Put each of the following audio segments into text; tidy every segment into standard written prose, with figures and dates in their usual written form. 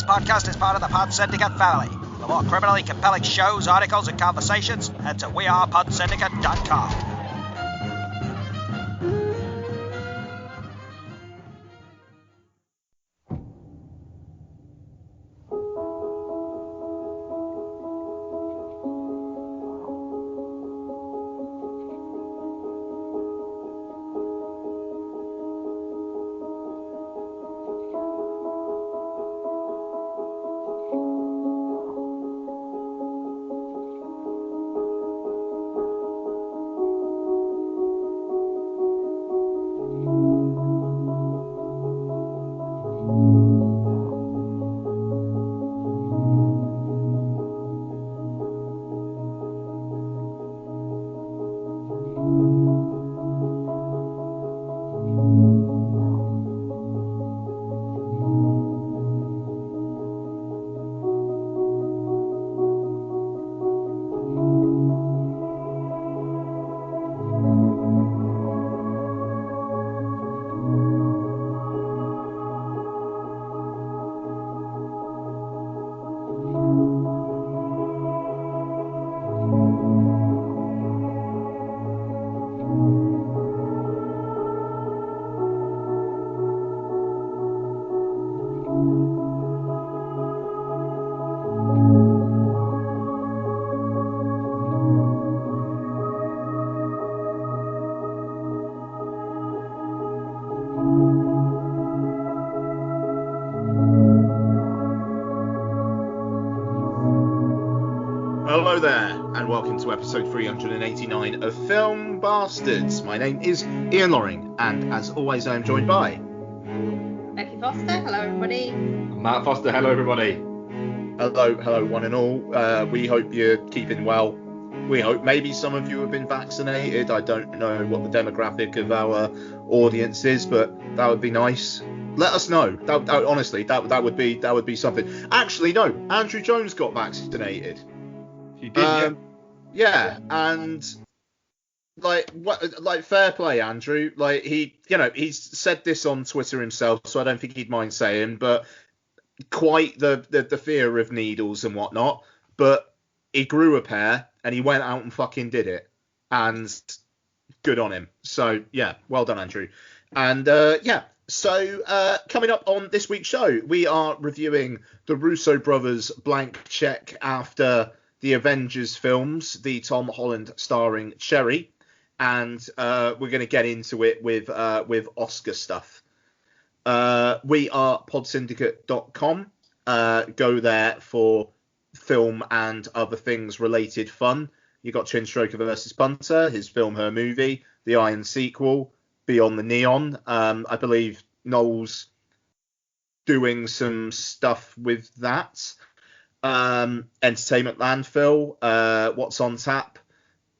podcast is part of the Pod Syndicate family. For more criminally compelling shows, articles, and conversations, head to wearepodsyndicate.com. Hello there, and welcome to episode 389 of Film Bastards. My name is Ian Loring, and as always, I am joined by Becky Foster. Hello, everybody. Matt Foster. Hello, everybody. Hello, one and all. We hope you're keeping well. We hope maybe some of you have been vaccinated. I don't know what the demographic of our audience is, but that would be nice. Let us know. Honestly, that would be something. Actually, no. Andrew Jones got vaccinated. He did, yeah, and like fair play, Andrew. Like he's said this on Twitter himself, so I don't think he'd mind saying, but quite the fear of needles and whatnot. But he grew a pair and he went out and fucking did it, and good on him. So yeah, well done, Andrew. And So coming up on this week's show, we are reviewing the Russo Brothers' blank check after the Avengers films, the Tom Holland starring Cherry, and we're going to get into it with Oscar stuff. We are podsyndicate.com. Go there for film and other things related fun. You got Chinstroker versus Punter, his film, her movie, the Iron sequel, Beyond the Neon. I believe Noel's doing some stuff with that. Entertainment Landfill, What's on Tap,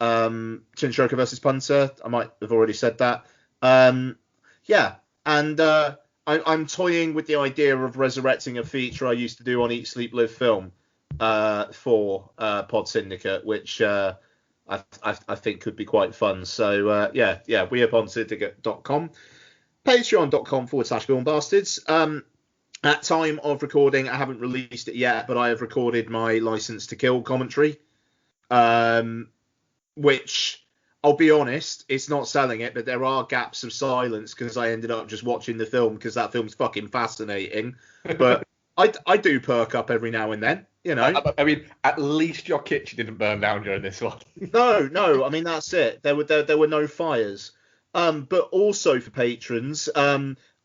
Chinstroker versus Punter. I might have already said that. I'm toying with the idea of resurrecting a feature I used to do on Eat, Sleep, Live Film for Pod Syndicate, which I think could be quite fun. So we are podsyndicate.com, patreon.com/filmbastards. At time of recording, I haven't released it yet, but I have recorded my License to Kill commentary, which, I'll be honest, it's not selling it, but there are gaps of silence because I ended up just watching the film because that film's fucking fascinating. But I do perk up every now and then, you know. I mean, at least your kitchen didn't burn down during this one. No, I mean, that's it. There were no fires. But also for patrons,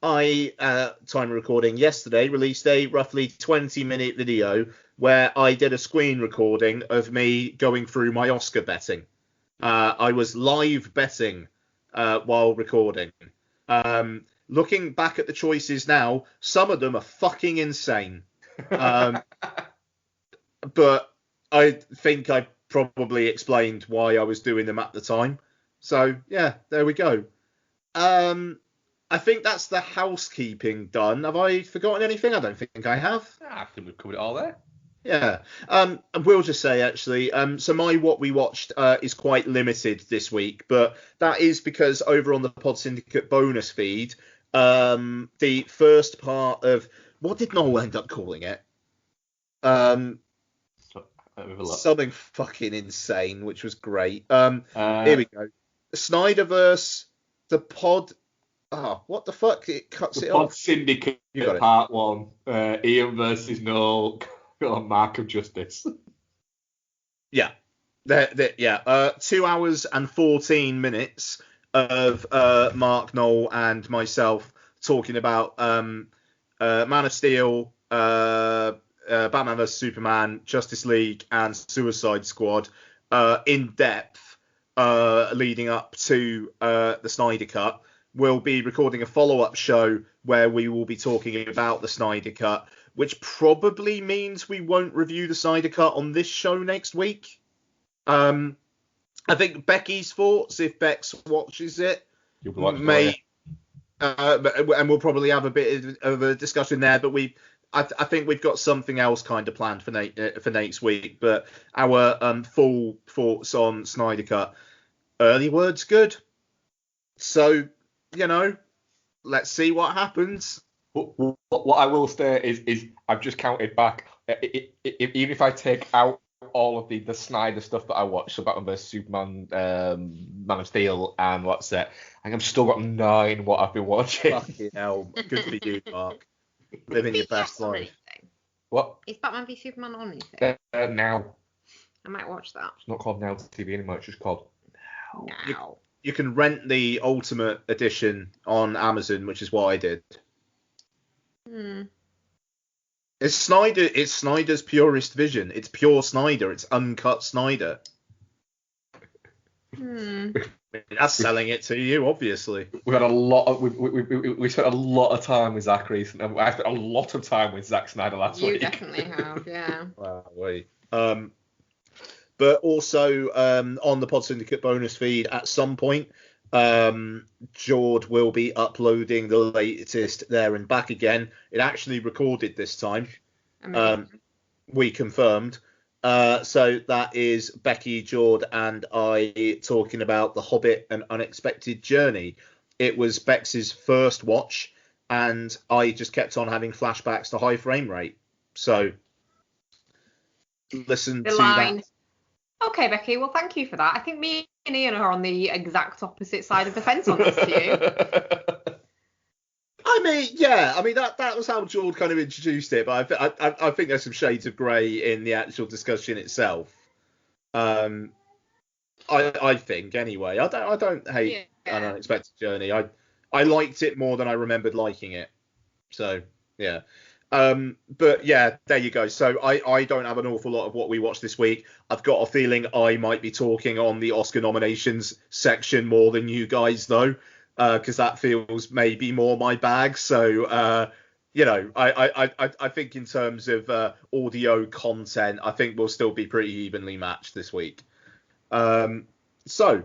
I, time of recording yesterday, released a roughly 20-minute video where I did a screen recording of me going through my Oscar betting. I was live betting while recording. Looking back at the choices now, some of them are fucking insane. But I think I probably explained why I was doing them at the time. So, yeah, there we go. I think that's the housekeeping done. Have I forgotten anything? I don't think I have. I think we've covered it all there. Yeah. I will just say, actually, so my What We Watched is quite limited this week, but that is because over on the Pod Syndicate bonus feed, the first part of, what did Noel end up calling it? Something fucking insane, which was great. Here we go. Snyderverse, the pod. What the fuck? It cuts it Pod off. Syndicate You got it. Part 1. Ian versus Noel on Mark of Justice. Yeah. 2 hours and 14 minutes of Mark, Noel, and myself talking about Man of Steel, Batman vs Superman, Justice League, and Suicide Squad in depth, leading up to the Snyder Cut. We'll be recording a follow-up show where we will be talking about the Snyder Cut, which probably means we won't review the Snyder Cut on this show next week. I think Becky's thoughts, if Bex watches it, and we'll probably have a bit of a discussion there. But I think we've got something else kind of planned for next week. But our full thoughts on Snyder Cut, early word's good. So let's see what happens. What I will say is I've just counted back. Even if I take out all of the Snyder stuff that I watched, so Batman vs Superman, Man of Steel, and what's it, I think I've still got 9 what I've been watching. Fucking hell, good for you, Mark. Living your best life. What? Is Batman v Superman on anything? Now. I might watch that. It's not called Now TV anymore. It's just called Now. You can rent the Ultimate Edition on Amazon, which is what I did. It's Snyder's purest vision. It's pure Snyder. It's uncut Snyder. That's selling it to you, obviously. We spent a lot of time with Zack recently. I spent a lot of time with Zack Snyder last week. You definitely have, yeah. Wow, wait. But also on the Pod Syndicate bonus feed at some point, Jord will be uploading the latest There and Back Again. It actually recorded this time. We confirmed. So that is Becky, Jord, and I talking about The Hobbit: An Unexpected Journey. It was Bex's first watch, and I just kept on having flashbacks to high frame rate. So listen to that. Okay, Becky, well, thank you for that. I think me and Ian are on the exact opposite side of the fence on this to you. That was how George kind of introduced it, but I think there's some shades of grey in the actual discussion itself. I think anyway. I don't hate An Unexpected Journey. I liked it more than I remembered liking it. So yeah. But yeah, there you go. So I don't have an awful lot of what we watched this week. I've got a feeling I might be talking on the Oscar nominations section more than you guys though, because that feels maybe more my bag. So I think in terms of audio content, I think we'll still be pretty evenly matched this week. So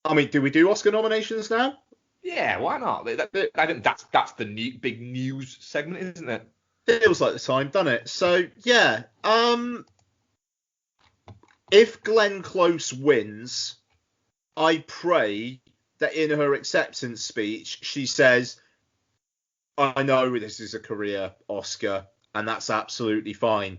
do we do Oscar nominations now? Yeah, why not? I think that's the big news segment, isn't it? Feels like the time, doesn't it? So yeah, if Glenn Close wins, I pray that in her acceptance speech she says, "I know this is a career Oscar, and that's absolutely fine."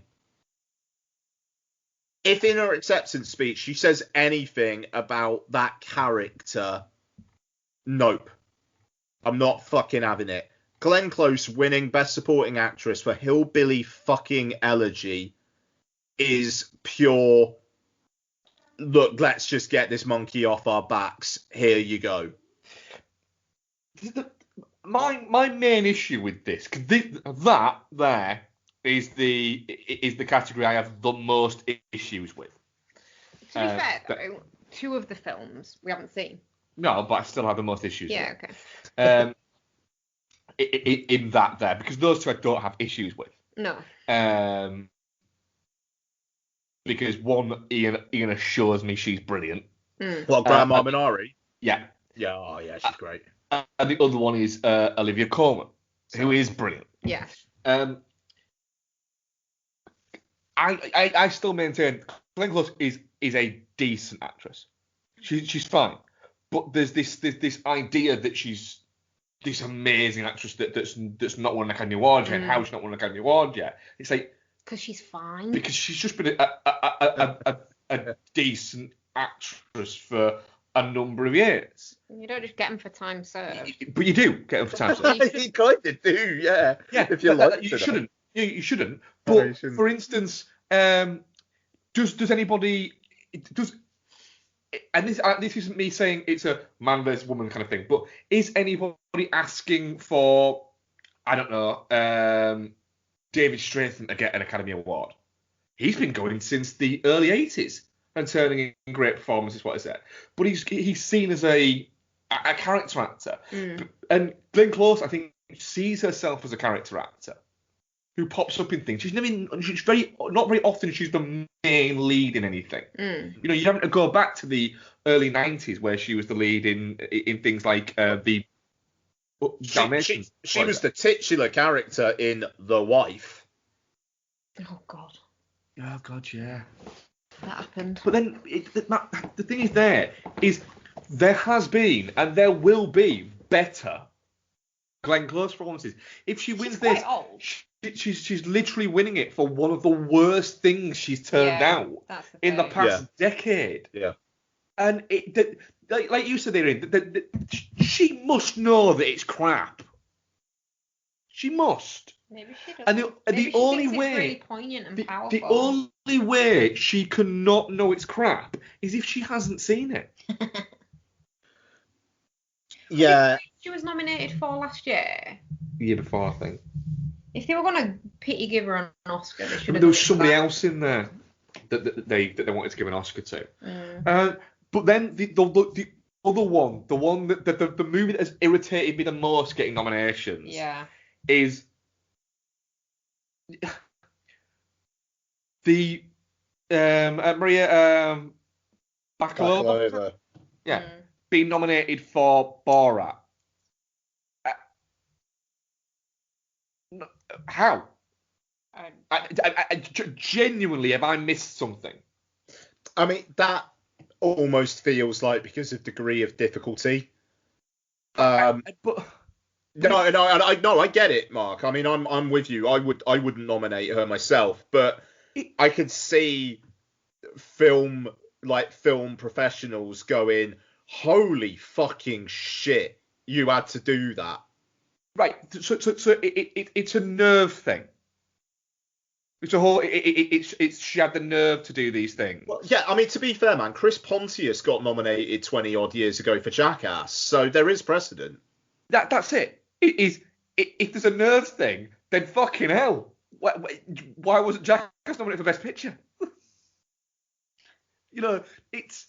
If in her acceptance speech she says anything about that character, nope. I'm not fucking having it. Glenn Close winning Best Supporting Actress for Hillbilly fucking Elegy is pure, look, let's just get this monkey off our backs. Here you go. My main issue with this, that there is the category I have the most issues with. To be fair, though, 2 of the films we haven't seen. No, but I still have the most issues with. Yeah, okay. In that there, because those 2 I don't have issues with. No. Because one, Ian assures me she's brilliant. Well, Grandma Minari? Yeah. Yeah, oh yeah, she's great. And the other one is Olivia Colman, who is brilliant. Yeah. I still maintain Glenn Close is a decent actress. She's fine. But there's this idea that she's this amazing actress that's not won an Academy Award yet. How she's not won an Academy Award yet? It's like because she's fine. Because she's just been a decent actress for a number of years. You don't just get them for time served. But you do get them for time served. You kind of do, yeah. Yeah, if you like, you shouldn't. You shouldn't. No, But you shouldn't. for instance, does anybody and this isn't me saying it's a man versus woman kind of thing, but is anybody asking for, I don't know, David Stratham to get an Academy Award? He's been going since the early 80s and turning in great performances, what is it? But he's seen as a character actor. And Glenn Close, I think, sees herself as a character actor who pops up in things. She's not very often she's the main lead in anything. You know, you have to go back to the early 90s where she was the lead in things like the Dalmatians. She was the titular character in The Wife. Oh God. Oh God, yeah. That happened. But then the thing is there has been and there will be better Glenn Close performances. If she wins She's this, quite old. She's literally winning it for one of the worst things she's turned out in the past decade. Yeah. And like you said, Erin, she must know that it's crap. She must. Maybe she doesn't. And the only thinks way, it's really poignant and powerful. the only way she cannot know it's crap is if she hasn't seen it. Yeah. She was nominated for last year. The year before, I think. If they were going to pity give her an Oscar, they should have. There was somebody else in there that they wanted to give an Oscar to. But then the other one, the one that the movie that has irritated me the most getting nominations, is the Maria Bakalova. Yeah, being nominated for Borat. How? Genuinely, have I missed something? I mean, that almost feels like because of degree of difficulty. But No, I get it, Mark. I mean, I'm with you. I wouldn't nominate her myself, but I could see film professionals going, "Holy fucking shit, you had to do that." Right. So it's a nerve thing. It's a whole. It's she had the nerve to do these things. Well, yeah, I mean, to be fair, man, Chris Pontius got nominated 20 odd years ago for Jackass, so there is precedent. That's it. If there's a nerve thing, then fucking hell. Why wasn't Jackass nominated for Best Picture? You know, it's.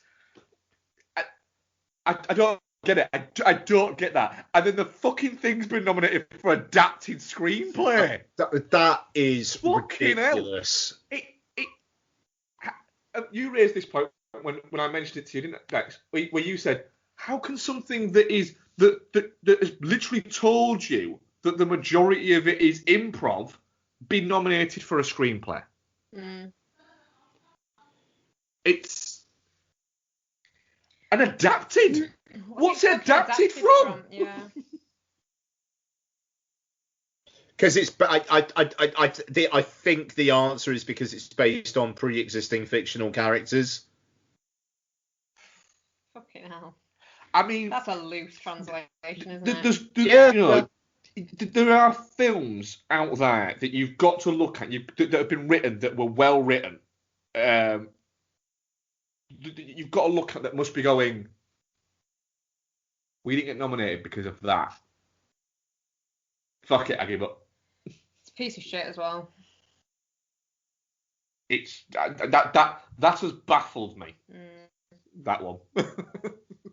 I don't get it. I don't get that. And then the fucking thing's been nominated for adapted screenplay. That is fucking ridiculous. You raised this point when I mentioned it to you, didn't it, Dex? Where you said, how can something that has literally told you that the majority of it is improv be nominated for a screenplay? It's an adapted. What's it adapted from? Yeah. Because I think the answer is because it's based on pre-existing fictional characters. Fucking hell. I mean, that's a loose translation, isn't it? You know, there are films out there that you've got to look at that have been written that were well written. You've got to look at that must be going. We didn't get nominated because of that. Fuck it, I give up. It's a piece of shit as well. It's that has baffled me. That one.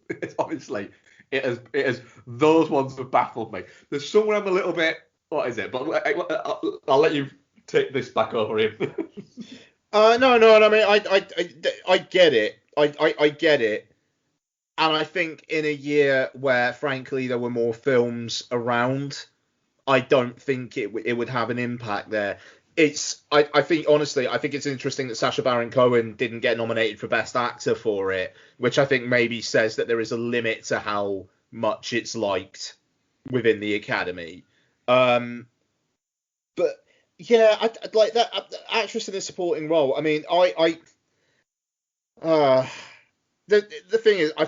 It's honestly, it has. Those ones have baffled me. There's somewhere I'm a little bit. What is it? But I'll let you take this back over him. No. I mean, I get it. I get it. And I think in a year where, frankly, there were more films around, I don't think it would have an impact there. I think it's interesting that Sacha Baron Cohen didn't get nominated for Best Actor for it, which I think maybe says that there is a limit to how much it's liked. within the Academy. But yeah, I like that actress in a supporting role. I mean, the thing is, I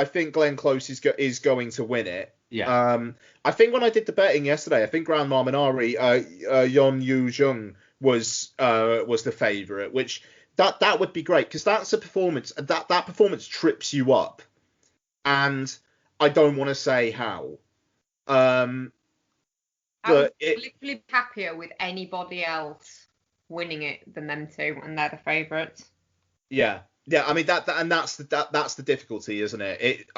think Glenn Close is going to win it. Yeah. I think when I did the betting yesterday, I think Grand Marminari, Yeon Yu Jung was the favourite, which that would be great, because that's a performance that performance trips you up, and I don't want to say how. I But would literally be happier with anybody else winning it than them two, and they're the favourites. yeah. I mean that's the difficulty, isn't it?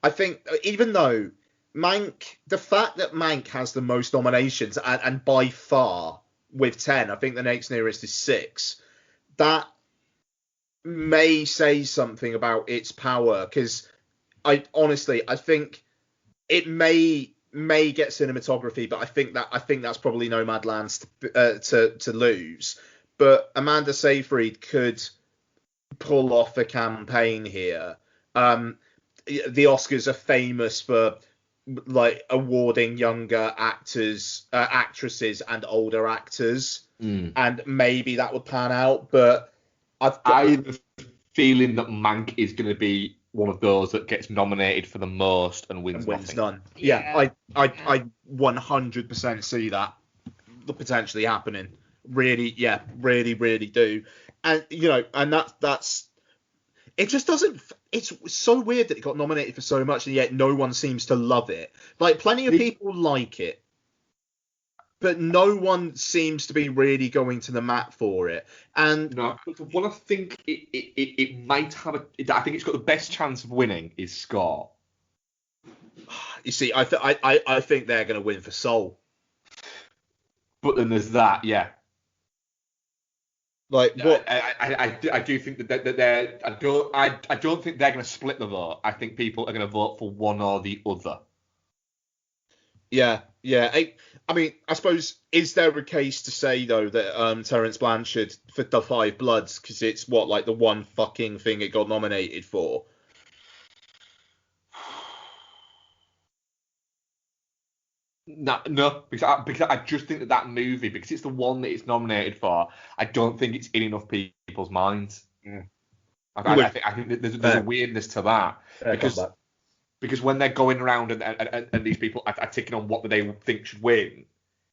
I think even though the fact that Mank has the most nominations and by far with 10, I think the next nearest is 6. That may say something about its power, because I think it may get cinematography, but I think that's probably Nomadland's to lose. But Amanda Seyfried could pull off a campaign here. The Oscars are famous for like awarding younger actresses and older actors, and maybe that would pan out. But I have a feeling that Mank is going to be one of those that gets nominated for the most and wins nothing. None. Yeah, I 100% see that potentially happening. Really do. And and that's it. Just doesn't. It's so weird that it got nominated for so much, and yet no one seems to love it. Like, plenty of people like it, but no one seems to be really going to the mat for it. And no, what I think it might have I think it's got the best chance of winning is score. You see, I think they're going to win for Soul. But then there's that, yeah. Like what? I do think that they're. I don't think they're going to split the vote. I think people are going to vote for one or the other. Yeah. I mean, I suppose, is there a case to say though that Terence Blanchard for The Five Bloods, because it's like the one fucking thing it got nominated for? No, because I just think that movie, because it's the one that it's nominated for, I don't think it's in enough people's minds. Yeah. I think that there's a weirdness to that, because when they're going around and these people are ticking on what they think should win,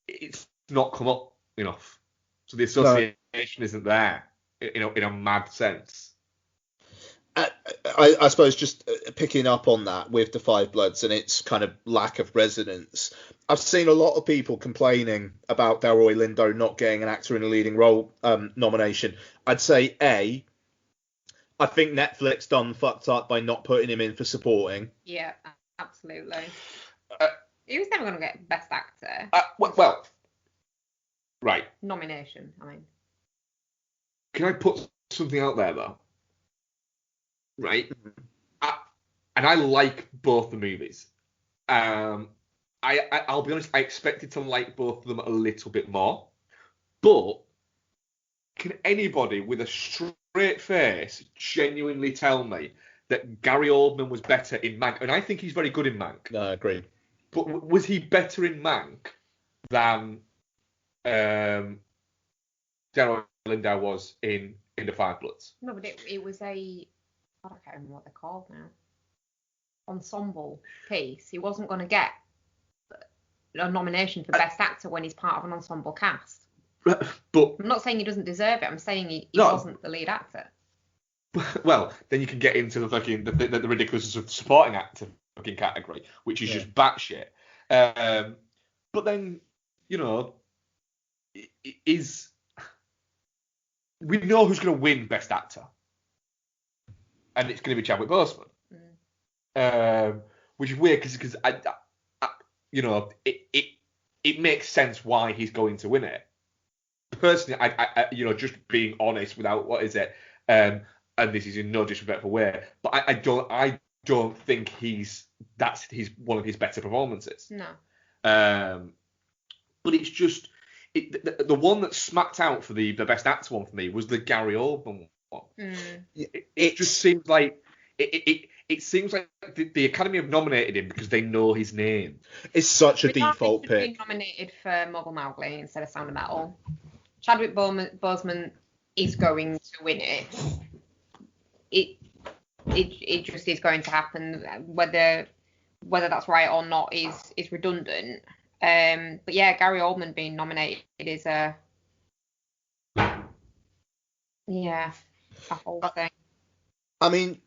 it's not come up enough. So the association isn't there, in a mad sense. I suppose just picking up on that with The Five Bloods and its kind of lack of resonance, I've seen a lot of people complaining about Delroy Lindo not getting an actor in a leading role nomination. I'd say I think Netflix done fucked up by not putting him in for supporting. Yeah, absolutely. He was never going to get Best Actor. Well, right. Nomination, I mean. Can I put something out there, though? Right? And I like both the movies. I'll be honest, I expected to like both of them a little bit more. But can anybody with a straight face genuinely tell me that Gary Oldman was better in Mank? And I think he's very good in Mank. No, I agree. But was he better in Mank than Delroy Lindo was in The Five Bloods? No, but it was I can't remember what they're called now. Ensemble piece. He wasn't going to get a nomination for Best Actor when he's part of an ensemble cast. But I'm not saying he doesn't deserve it. I'm saying he wasn't the lead actor. Well, then you can get into the fucking the ridiculousness of the supporting actor fucking category, which is just batshit. But then, we know who's going to win Best Actor. And it's going to be Chadwick Boseman, which is weird because it makes sense why he's going to win it. Personally, I just being honest without what is it, and this is in no disrespectful way, but I don't think he's one of his better performances. No. But it's just the one that smacked out for the Best Actor one for me was the Gary Oldman one. It just seemed like it it seems like the Academy have nominated him because they know his name. It's such a Riz Ahmed default should pick. be nominated for Mogul Mowgli instead of Sound of Metal. Chadwick Boseman is going to win it. It just is going to happen. Whether that's right or not is redundant. But yeah, Gary Oldman being nominated is a whole thing. I mean,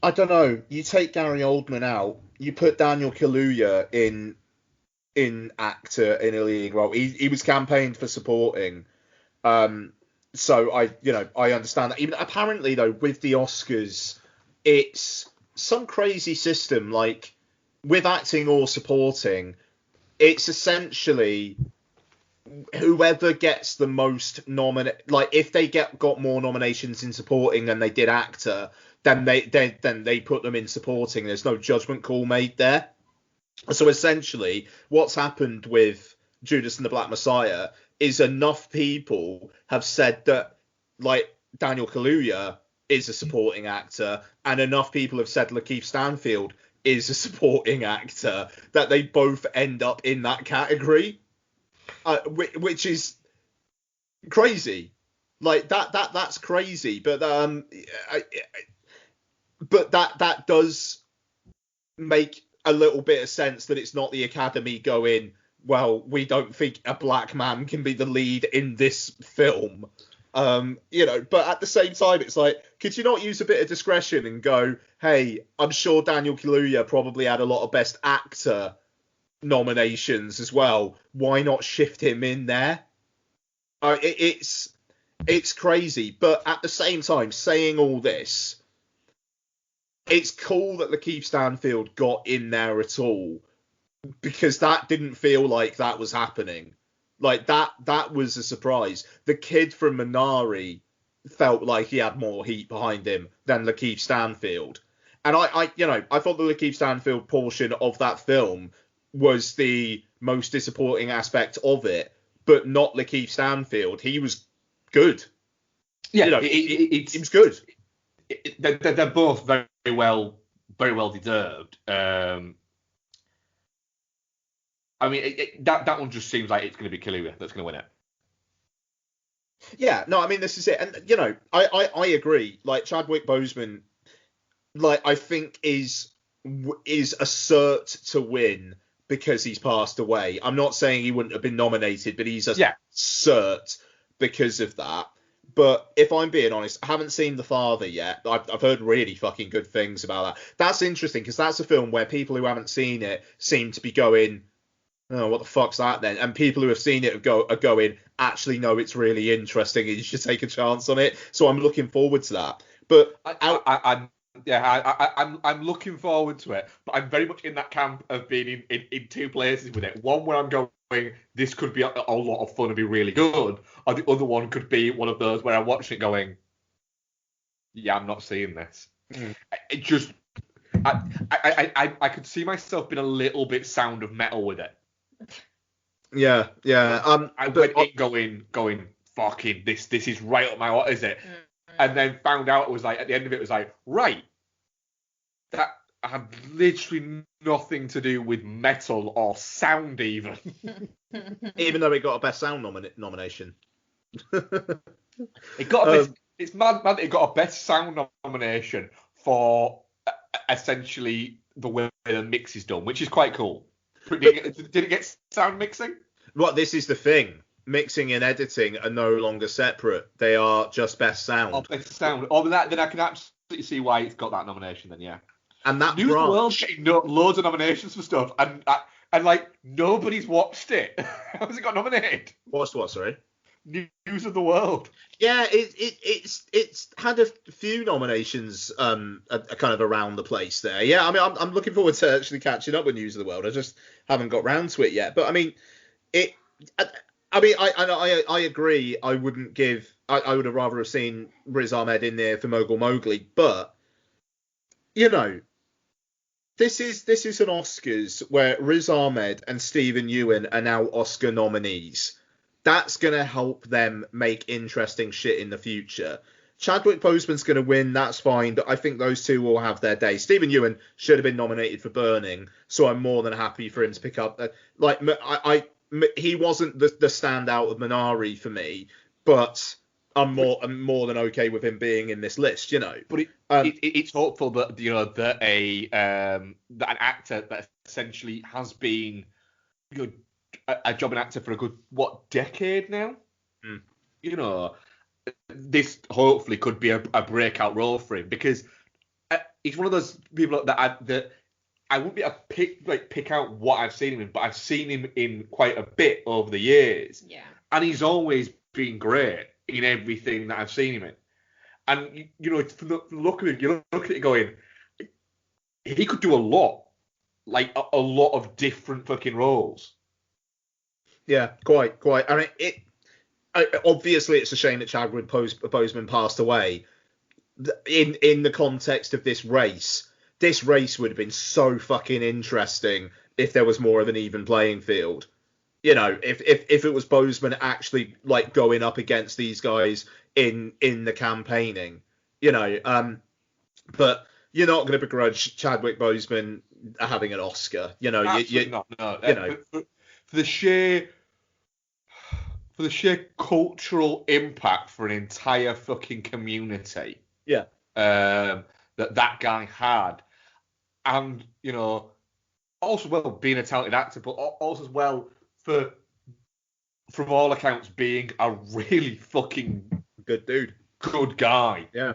I don't know. You take Gary Oldman out, you put Daniel Kaluuya in actor in a leading role. He was campaigned for supporting. So I understand that. Even apparently though, with the Oscars, it's some crazy system, like with acting or supporting, it's essentially whoever gets the most like if they got more nominations in supporting than they did actor, then they put them in supporting. There's no judgment call made there. So essentially, what's happened with Judas and the Black Messiah is enough people have said that, like, Daniel Kaluuya is a supporting actor, and enough people have said Lakeith Stanfield is a supporting actor, that they both end up in that category, which is crazy. Like that's crazy. But that does make a little bit of sense that it's not the Academy going, well, we don't think a black man can be the lead in this film. But at the same time, it's like, could you not use a bit of discretion and go, hey, I'm sure Daniel Kaluuya probably had a lot of Best Actor nominations as well. Why not shift him in there? It's crazy. But at the same time, saying all this, it's cool that Lakeith Stanfield got in there at all, because that didn't feel like that was happening. Like that was a surprise. The kid from Minari felt like he had more heat behind him than Lakeith Stanfield. And I thought the Lakeith Stanfield portion of that film was the most disappointing aspect of it, but not Lakeith Stanfield. He was good. Yeah, he was good. They're both very well deserved. I mean, that one just seems like it's going to be Kaluuya that's going to win it. Yeah, no, I mean, this is it. And, I agree. Like, Chadwick Boseman, like, I think is a cert to win because he's passed away. I'm not saying he wouldn't have been nominated, but he's a cert because of that. But if I'm being honest, I haven't seen The Father yet. I've heard really fucking good things about that. That's interesting because that's a film where people who haven't seen it seem to be going, oh, what the fuck's that then? And people who have seen it are going, actually, no, it's really interesting and you should take a chance on it. So I'm looking forward to that. But I'm looking forward to it. But I'm very much in that camp of being in two places with it. One where I'm going, this could be a lot of fun and be really good. Or the other one could be one of those where I'm watching it going, yeah, I'm not seeing this. It just, I could see myself being a little bit Sound of Metal with it. Yeah. I went in going, fucking, this is right up my, what is it? And then found out it was like, at the end of it was like, right, that had literally nothing to do with metal or sound even. Even though it got a Best Sound nomination. It got it's mad that it got a Best Sound nomination for essentially the way the mix is done, which is quite cool. Did it get sound mixing? Well, this is the thing. Mixing and editing are no longer separate. They are just Best Sound. Oh, Best Sound. Oh, then I can absolutely see why it's got that nomination then, yeah. And that News of the World's getting loads of nominations for stuff, and like nobody's watched it. How has it got nominated? Watched what? Sorry. News of the World. Yeah, it's had a few nominations kind of around the place there. Yeah, I mean, I'm looking forward to actually catching up with News of the World. I just haven't got round to it yet. But I mean, I agree. I wouldn't give. I would have rather have seen Riz Ahmed in there for Mogul Mowgli. But this is an Oscars where Riz Ahmed and Stephen Ewan are now Oscar nominees. That's going to help them make interesting shit in the future. Chadwick Boseman's going to win. That's fine. I think those two will have their day. Stephen Ewan should have been nominated for Burning, so I'm more than happy for him to pick up. He wasn't the standout of Minari for me, but I'm more than okay with him being in this list. But it's hopeful that that an actor that essentially has been a jobbing actor for a good decade now. This hopefully could be a breakout role for him, because he's one of those people that I wouldn't be able to pick out what I've seen him in, but I've seen him in quite a bit over the years. Yeah. And he's always been great in everything that I've seen him in. And from the look of him, you look at it going, he could do a lot, like a lot of different fucking roles. Yeah, quite. I mean, obviously it's a shame that Chadwick Boseman passed away. In the context of this race would have been so fucking interesting if there was more of an even playing field. If it was Boseman actually like going up against these guys in the campaigning, but you're not going to begrudge Chadwick Boseman having an Oscar, Absolutely not. No. For the sheer cultural impact for an entire fucking community. Yeah. That guy had, and also being a talented actor, but also as well for, from all accounts, being a really fucking good dude, good guy. Yeah.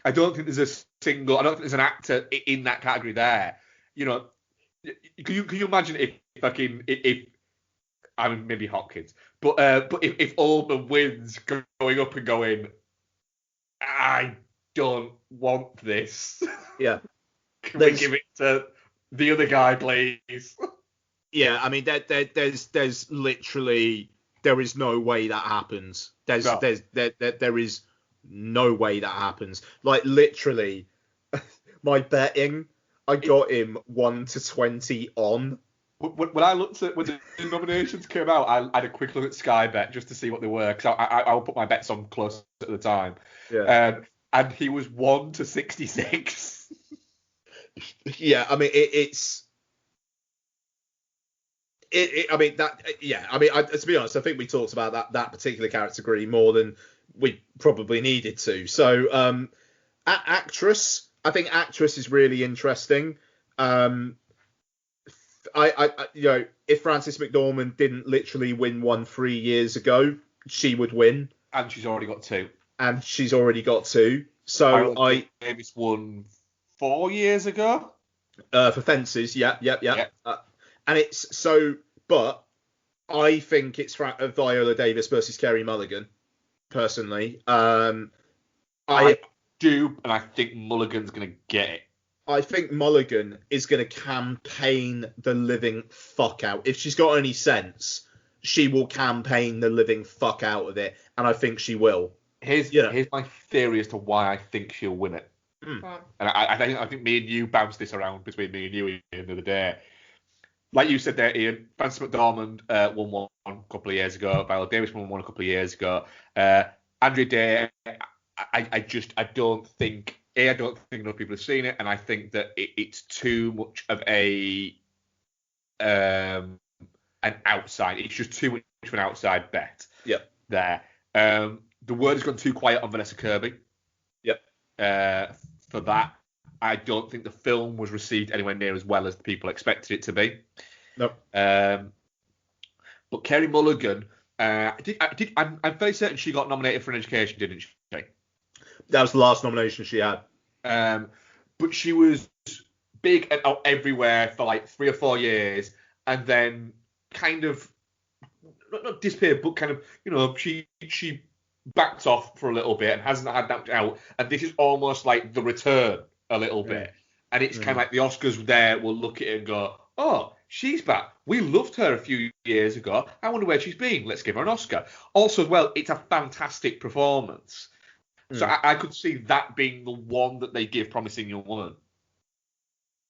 I don't think there's an actor in that category there. Can you imagine if I mean, maybe Hopkins, but if Oldman wins, going up and going, I don't want this. Yeah. Can we give it to the other guy, please? Yeah, I mean, there's literally, there is no way that happens. There is no way that happens. Like, literally, my betting, I got him 1-20 on. When I looked at, when the nominations came out, I had a quick look at Sky Bet just to see what they were, because I would put my bets on close at the time. Yeah. And he was 1-66. Yeah, I mean, to be honest, I think we talked about that particular category more than we probably needed to. So, actress, I think actress is really interesting. If Frances McDormand didn't literally win one 3 years ago, she would win. And she's already got two. So Davis won 4 years ago. For Fences, yeah. And it's so, but I think it's Viola Davis versus Kerry Mulligan, personally. I do, and I think Mulligan's going to get it. I think Mulligan is going to campaign the living fuck out. If she's got any sense, she will campaign the living fuck out of it, and I think she will. Here's my theory as to why I think she'll win it. Mm. And I think me and you bounced this around between me and you Ian, the other day. Like you said there, Ian, Frances McDormand won one a couple of years ago. Viola Davis won one a couple of years ago. Andrea Day, I don't think enough people have seen it, and I think that it's too much of an outside. It's just too much of an outside bet. Yep. There. The word has gone too quiet on Vanessa Kirby. Yep. For that, I don't think the film was received anywhere near as well as the people expected it to be. Nope. But Kerry Mulligan, I'm very certain she got nominated for an education, didn't she? That was the last nomination she had. But she was big and out everywhere for like 3 or 4 years, and then kind of not disappeared, but kind of she backed off for a little bit and hasn't had that out. And this is almost like the return a little bit, and it's kind of like the Oscars there will look at it and go, oh, she's back. We loved her a few years ago. I wonder where she's been. Let's give her an Oscar. Also, as well, it's a fantastic performance. So I could see that being the one that they give Promising Young Woman.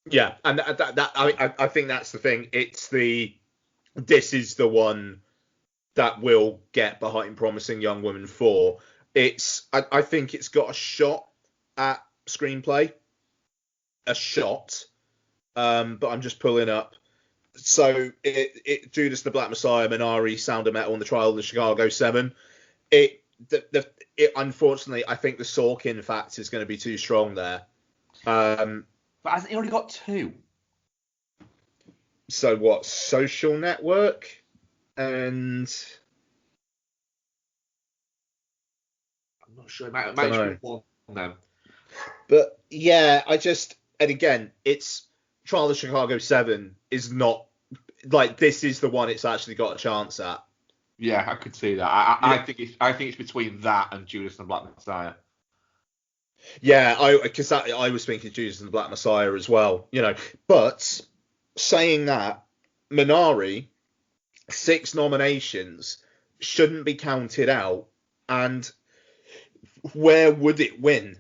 Yeah, and I think that's the thing. This is the one that will get behind Promising Young Woman 4. I think it's got a shot at screenplay, a shot. But I'm just pulling up. So Judas and the Black Messiah, Minari, Sound of Metal, and the Trial of the Chicago 7. It unfortunately, I think the Sorkin factor is going to be too strong there. But hasn't he already got 2? So what? Social Network and I'm not sure. It might just be 1 then. But yeah, and again, it's Trial of the Chicago 7 is not like this is the one it's actually got a chance at. Yeah, I could see that. I think it's between that and Judas and the Black Messiah. Yeah, I was thinking Judas and the Black Messiah as well, But saying that, Minari, 6 nominations shouldn't be counted out, and where would it win?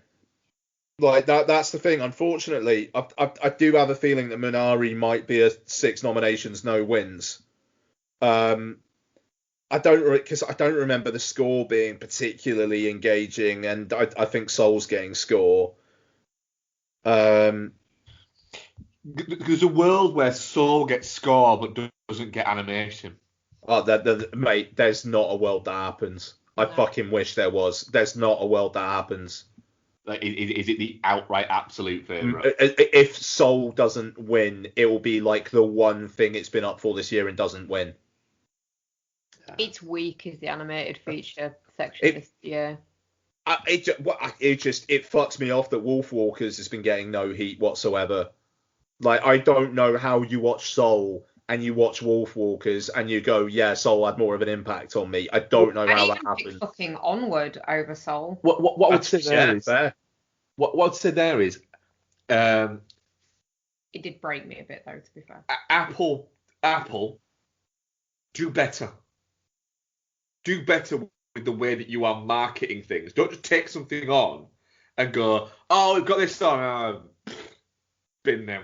Like that's the thing. Unfortunately, I do have a feeling that Minari might be a 6 nominations, no wins. I don't remember the score being particularly engaging, and I think Soul's getting score. There's a world where Soul gets score but doesn't get animation. Oh, mate, there's not a world that happens. I fucking wish there was. There's not a world that happens. Like, is it the outright absolute favourite? If Soul doesn't win, it will be like the one thing it's been up for this year and doesn't win. It's weak is the animated feature section this year. It fucks me off that Wolfwalkers has been getting no heat whatsoever. Like, I don't know how you watch Soul and you watch Wolfwalkers and you go, yeah, Soul had more of an impact on me. I don't know how that happened. Fucking Onward over Soul. What I would say there is fair. What I'd say there is, it did break me a bit though, to be fair. Apple, do better. Do better with the way that you are marketing things. Don't just take something on and go, oh, we've got this on. Bin now.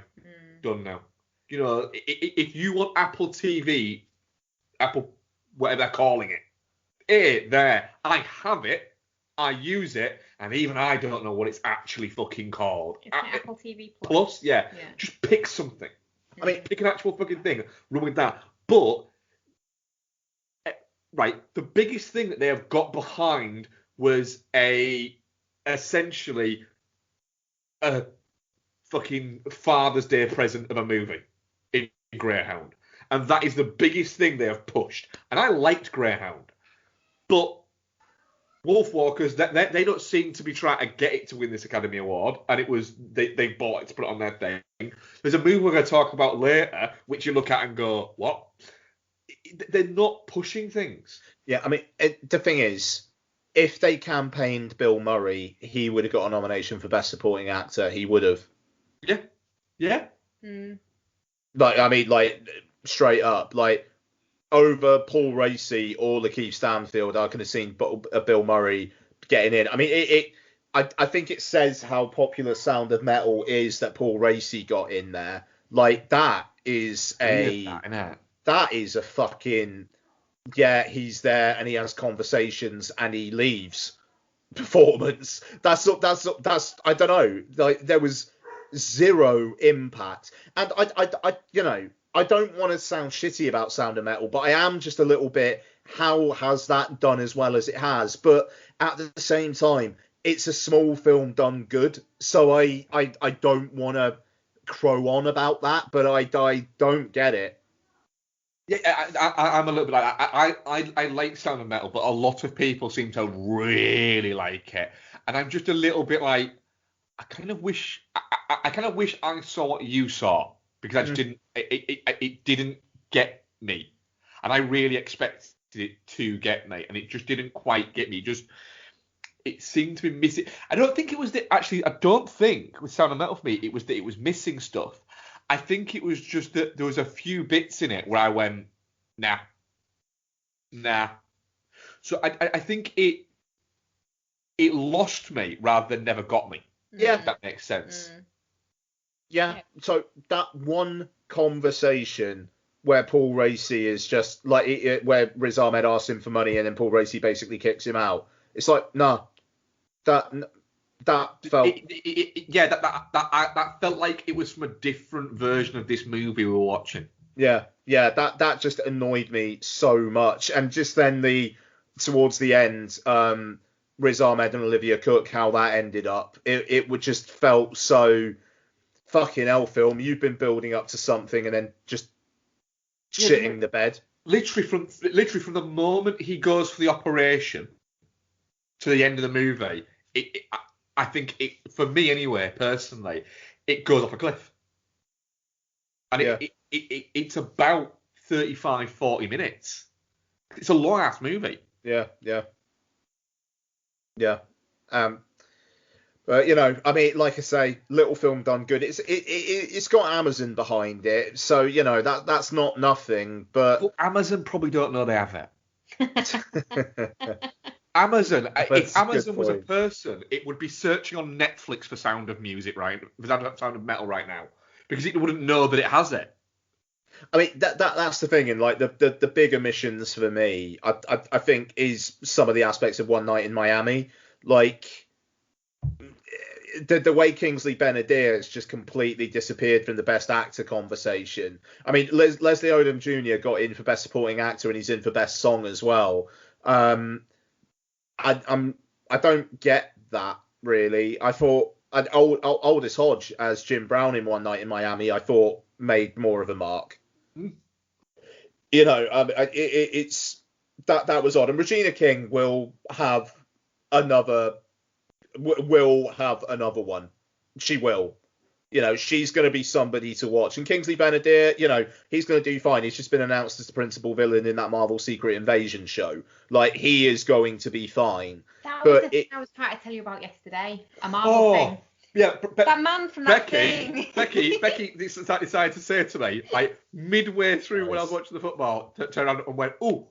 Done now. If you want Apple TV, Apple, whatever they're calling it, there. I have it. I use it. And even I don't know what it's actually fucking called. It's Apple TV Plus. Yeah. Just pick something. I mean, pick an actual fucking thing. Run with that. But, right, the biggest thing that they have got behind was essentially a fucking Father's Day present of a movie in Greyhound. And that is the biggest thing they have pushed. And I liked Greyhound. But Wolfwalkers, they don't seem to be trying to get it to win this Academy Award, and it was they bought it to put it on their thing. There's a movie we're going to talk about later, which you look at and go, what? They're not pushing things. Yeah, I mean, the thing is, if they campaigned Bill Murray, he would have got a nomination for Best Supporting Actor. He would have. Yeah. Like, straight up, like, over Paul Racy or Lakeith Stanfield, I could have seen Bill Murray getting in. I mean, I think it says how popular Sound of Metal is that Paul Racy got in there. Like, that is a fucking, yeah, he's there and he has conversations and he leaves performance. That's I don't know. Like, there was zero impact, and I don't want to sound shitty about Sound of Metal, but I am just a little bit, how has that done as well as it has? But at the same time, it's a small film done good, so I don't want to crow on about that, but I don't get it. Yeah, I'm a little bit like that. I like Sound of Metal, but a lot of people seem to really like it, and I'm just a little bit like, I kind of wish I saw what you saw. Because I just didn't, it didn't get me, and I really expected it to get me, and it just didn't quite get me. It seemed to be missing. I don't think it was I don't think with Sound of Metal for me it was that it was missing stuff. I think it was just that there was a few bits in it where I went, nah. So I think it lost me rather than never got me. Yeah, if that makes sense. Yeah, so that one conversation where Paul Racy is just like, where Riz Ahmed asks him for money and then Paul Racy basically kicks him out. It's like, nah, that felt that felt like it was from a different version of this movie we were watching. Yeah, that just annoyed me so much. And just then towards the end, Riz Ahmed and Olivia Cook, how that ended up, it would just felt so fucking hell, film. You've been building up to something and then just shitting the bed. Literally from the moment he goes for the operation to the end of the movie, I think for me anyway, personally, it goes off a cliff. And it's about 35, 40 minutes. It's a long ass movie. Yeah. But I mean, like I say, little film done good. It's got Amazon behind it, so that's not nothing. But well, Amazon probably don't know they have it. Amazon, if Amazon was a person, it would be searching on Netflix for Sound of Music, right? For Sound of Metal right now, because it wouldn't know that it has it. I mean, that's the thing, and like the big omissions for me, I think, is some of the aspects of One Night in Miami, like the way Kingsley Ben-Adir has just completely disappeared from the Best Actor conversation. I mean, Leslie Odom Jr. got in for Best Supporting Actor, and he's in for Best Song as well. I don't get that really. I thought Aldous Hodge as Jim Brown in One Night in Miami, I thought made more of a mark. It's that was odd. And Regina King will have another one. She will. She's going to be somebody to watch. And Kingsley Ben-Adir, he's going to do fine. He's just been announced as the principal villain in that Marvel Secret Invasion show. Like, he is going to be fine. That was the thing I was trying to tell you about yesterday. A Marvel thing. Yeah, that man from that thing. Becky decided to say to me, like, midway through when I was watching the football, turned around and went, ooh,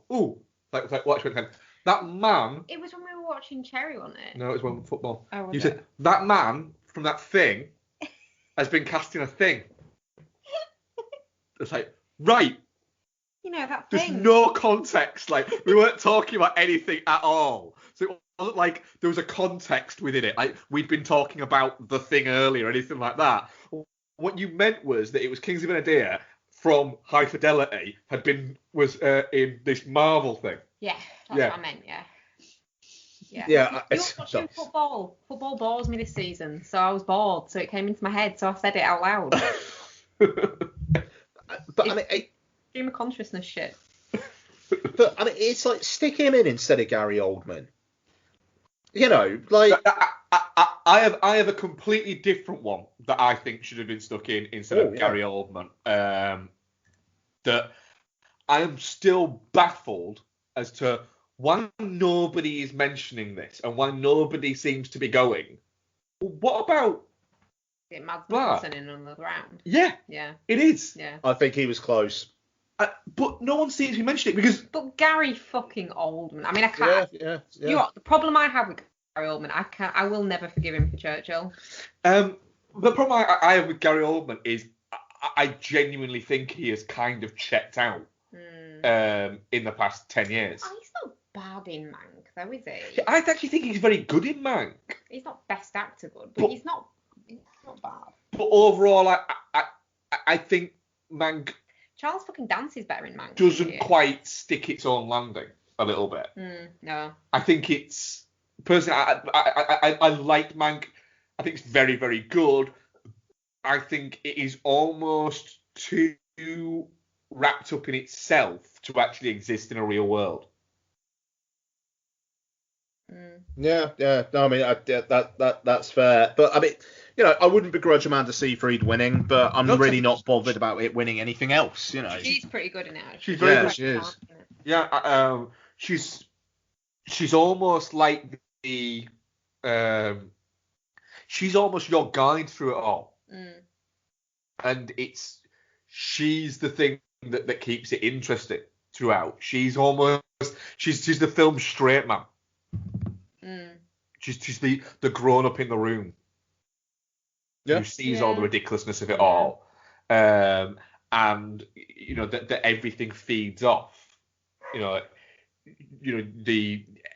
like watch it again. That man. It was when we were watching Cherry, wasn't it? No, it was when football. Oh, was you it? said that man from that thing has been cast in a thing. It's like, right. That There's thing. no context. Like, we weren't talking about anything at all. So it wasn't like there was a context within it. Like, we'd been talking about the thing earlier or anything like that. What you meant was that it was Kingsley Ben-Adir from High Fidelity was in this Marvel thing. Yeah, that's what I meant, yeah. Yeah, You're watching football. Football bores me this season, so I was bored, so it came into my head, so I said it out loud. But I mean, stream of consciousness shit. But I mean, it's like, stick him in instead of Gary Oldman. Like I have a completely different one that I think should have been stuck in instead of Gary Oldman. That I am still baffled as to why nobody is mentioning this and why nobody seems to be going, what about Mads Mikkelsen in another round? Yeah, it is. Yeah, I think he was close. But no one seems to be mentioning it because. But Gary fucking Oldman. I mean, I can't. Yeah. You know what, the problem I have with Gary Oldman, I will never forgive him for Churchill. The problem I have with Gary Oldman is I genuinely think he has kind of checked out in the past 10 years. Oh, he's not bad in Mank, though, is he? I actually think he's very good in Mank. He's not best actor good, but he's not bad. But overall, I think Mank. Charles fucking Dance's better in Mank. Doesn't quite stick its own landing a little bit. No. I think it's personally. I like Mank. I think it's very, very good. I think it is almost too wrapped up in itself to actually exist in a real world. Yeah. No, I mean, that's fair. But I mean, I wouldn't begrudge Amanda Seyfried winning, but I'm really not bothered about it winning anything else. She's pretty good in it. She's very good. She is. Yeah. She's almost like the. She's almost your guide through it all. And she's the thing that keeps it interesting throughout. She's the film's straight man. She's the grown up in the room who sees all the ridiculousness of it all, and that everything feeds off.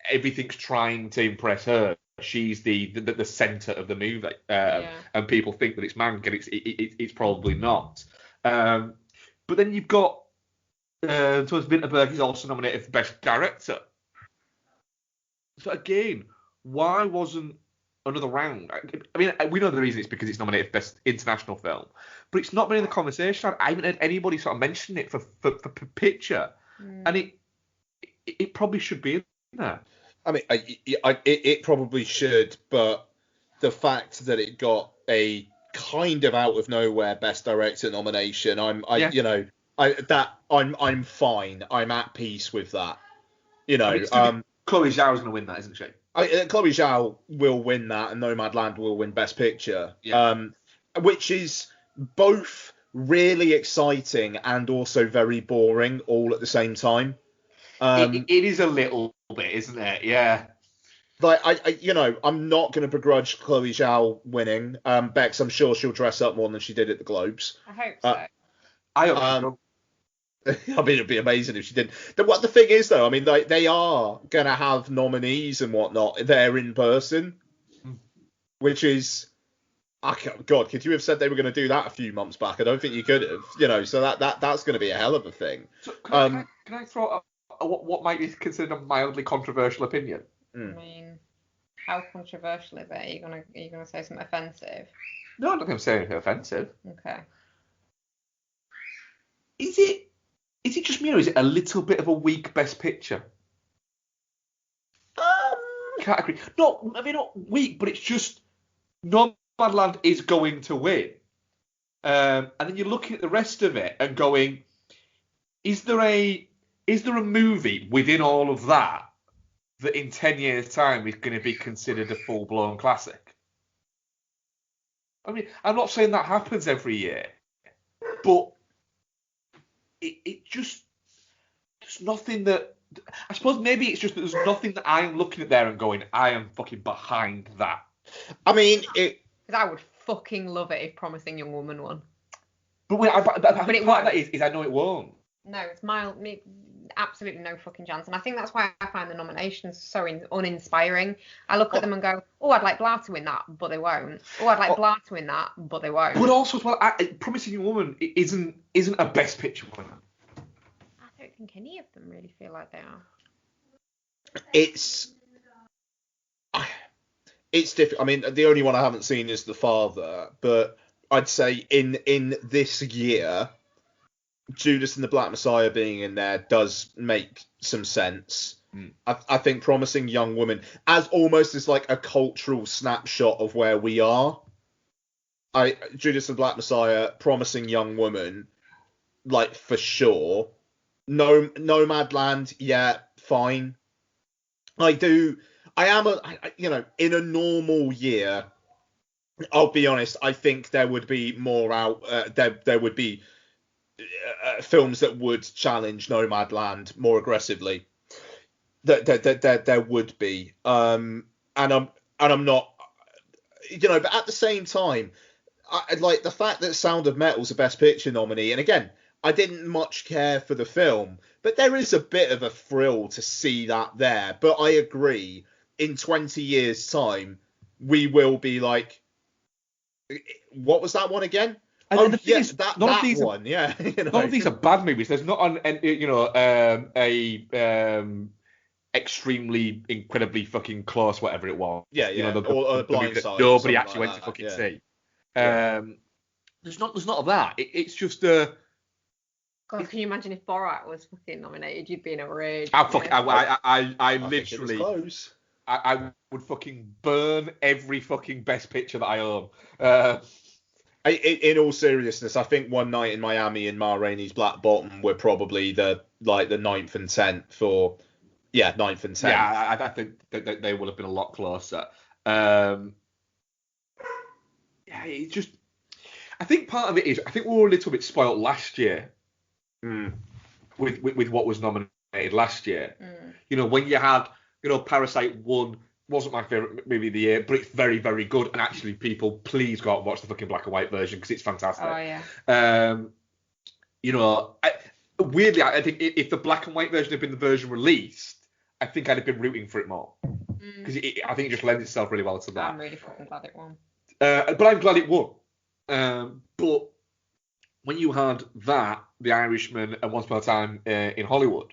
Everything's trying to impress her. she's the center of the movie, Yeah. and people think that it's Mank, and it's probably not. But then you've got Thomas Vinterberg is also nominated for Best Director. So again, why wasn't another round? I mean, we know the reason. It's because it's nominated for Best International Film, but it's not been in the conversation. I haven't heard anybody sort of mention it for picture, and it probably should be in there. I mean, it probably should, but the fact that it got a kind of out of nowhere Best Director nomination, I'm fine. I'm at peace with that. You know, Chloe Zhao's going to win that, isn't she? Chloe Zhao will win that, and Nomadland will win Best Picture. Yeah. Which is both really exciting and also very boring all at the same time. It is a little bit, isn't it? Yeah. Like I'm not going to begrudge Chloe Zhao winning. Bex, I'm sure she'll dress up more than she did at the Globes. I hope so. I hope I mean, it'd be amazing if she did. What the thing is, though, I mean, they are going to have nominees and whatnot there in person, which is, God, could you have said they were going to do that a few months back? I don't think you could have. You know, so that's going to be a hell of a thing. So can I throw out what might be considered a mildly controversial opinion? I mean, how controversial is it? Are you gonna say something offensive? No, I don't think I'm saying anything offensive. Okay. Is it just me, or is it a little bit of a weak Best Picture category? No, I mean not weak, but it's just Nomadland is going to win, and then you're looking at the rest of it and going, is there a movie within all of that in 10 years' time is going to be considered a full-blown classic? I mean, I'm not saying that happens every year, but it just, there's nothing that, I suppose maybe it's just that there's nothing that I'm looking at there and going, I am fucking behind that. I mean, because I would fucking love it if Promising Young Woman won. But wait, I think part of that is I know it won't. No, it's absolutely no fucking chance. And I think that's why I find the nominations so uninspiring. I look at them and go, oh, I'd like Blah to win that, but they won't. Oh, I'd like Blah to win that, but they won't. But also as well, Promising Young Woman isn't a Best Picture winner. I don't think any of them really feel like they are. It's difficult. I mean, the only one I haven't seen is The Father, but I'd say in this year, Judas and the Black Messiah being in there does make some sense. I think Promising Young Woman as almost as like a cultural snapshot of where we are. Judas and the Black Messiah, Promising Young Woman, like for sure. Nomadland, yeah, fine. In a normal year, I'll be honest, I think there would be more out. There would be films that would challenge Nomadland more aggressively. There would be, and I'm not, but at the same time, I like the fact that Sound of Metal's a Best Picture nominee, and again, I didn't much care for the film, but there is a bit of a thrill to see that there. But I agree, in 20 years' time, we will be like, what was that one again? And yes, that one, yeah. None of these are bad movies. There's not extremely, incredibly fucking close, whatever it was. Yeah. Or Blind Side. Nobody actually went to fucking see. Yeah. There's not of that. It's just God, can you imagine if Borat was fucking nominated? You'd be in a rage. I literally, think it was close. I would fucking burn every fucking Best Picture that I own. In all seriousness, I think One Night in Miami and Ma Rainey's Black Bottom were probably the 9th and 10th for, 9th and 10th. Yeah, I think that they would have been a lot closer. It just, I think part of it is, I think we were a little bit spoilt last year with what was nominated last year. When you had, Parasite won. Wasn't my favourite movie of the year, but it's very, very good. And actually, people, please go out and watch the fucking black and white version because it's fantastic. Oh, yeah. Weirdly, I think if the black and white version had been the version released, I think I'd have been rooting for it more. Because I think it just lends itself really well to that. I'm really fucking glad it won. But I'm glad it won. But when you had that, The Irishman, and Once Upon a Time in Hollywood,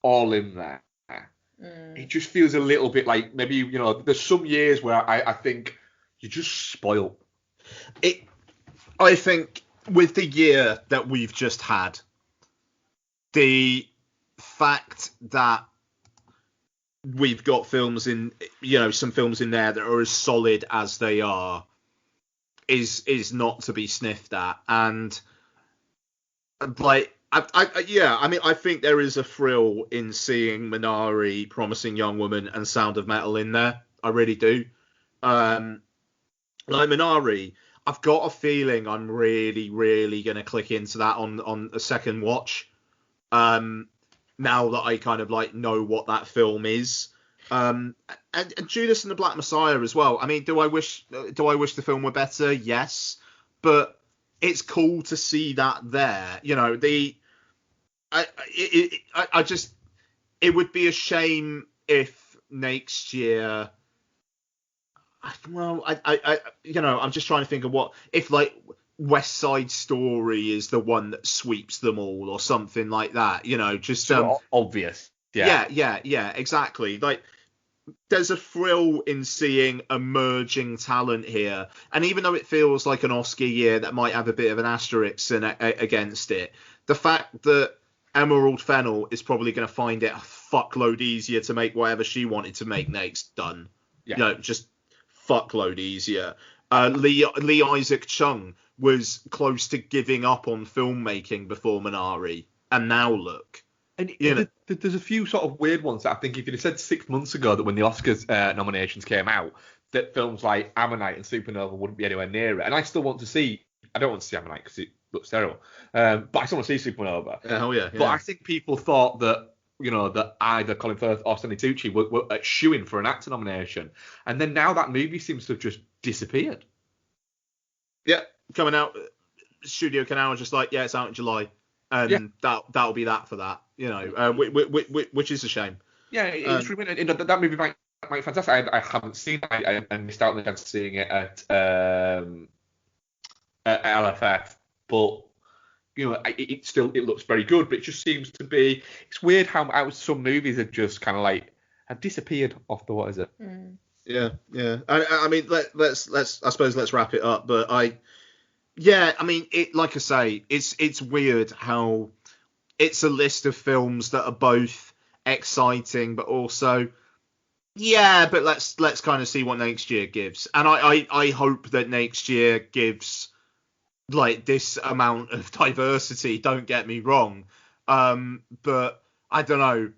all in there, it just feels a little bit like maybe, there's some years where I think you're just spoiled. I think with the year that we've just had, the fact that we've got films in, some films in there that are as solid as they are is not to be sniffed at. And like, I think there is a thrill in seeing Minari, Promising Young Woman, and Sound of Metal in there. I really do. Like Minari, I've got a feeling I'm really, really going to click into that on a second watch. Now that I kind of like know what that film is. And Judas and the Black Messiah as well. I mean, do I wish the film were better? Yes, but it's cool to see that there. It would be a shame if next year. Well, I'm just trying to think of what if like West Side Story is the one that sweeps them all or something like that. Just obvious. Yeah, exactly. Like, there's a thrill in seeing emerging talent here, and even though it feels like an Oscar year that might have a bit of an asterisk against it, the fact that Emerald Fennell is probably going to find it a fuckload easier to make whatever she wanted to make next done. Yeah. Just fuckload easier. Lee Isaac Chung was close to giving up on filmmaking before Minari, and now look. And there's a few sort of weird ones that I think if you'd have said 6 months ago that when the Oscars nominations came out, that films like Ammonite and Supernova wouldn't be anywhere near it. And I still want to see, I don't want to see Ammonite because it looks terrible, but I still want to see Supernova. Oh yeah. But I think people thought that, that either Colin Firth or Stanley Tucci were shooing for an actor nomination. And then now that movie seems to have just disappeared. Yeah, coming out, Studio Canal was just like, it's out in July. And that'll be that for that, which is a shame. Yeah, it's really, that movie might be fantastic. I haven't seen it. I missed out on the chance of seeing it at LFF, but it looks very good. But it just seems to be. It's weird how some movies have just kind of like have disappeared off the what is it? Yeah. I mean, let's wrap it up. But I mean, like I say, it's weird how it's a list of films that are both exciting, but also, but let's kind of see what next year gives. And I hope that next year gives like this amount of diversity. Don't get me wrong, but I don't know.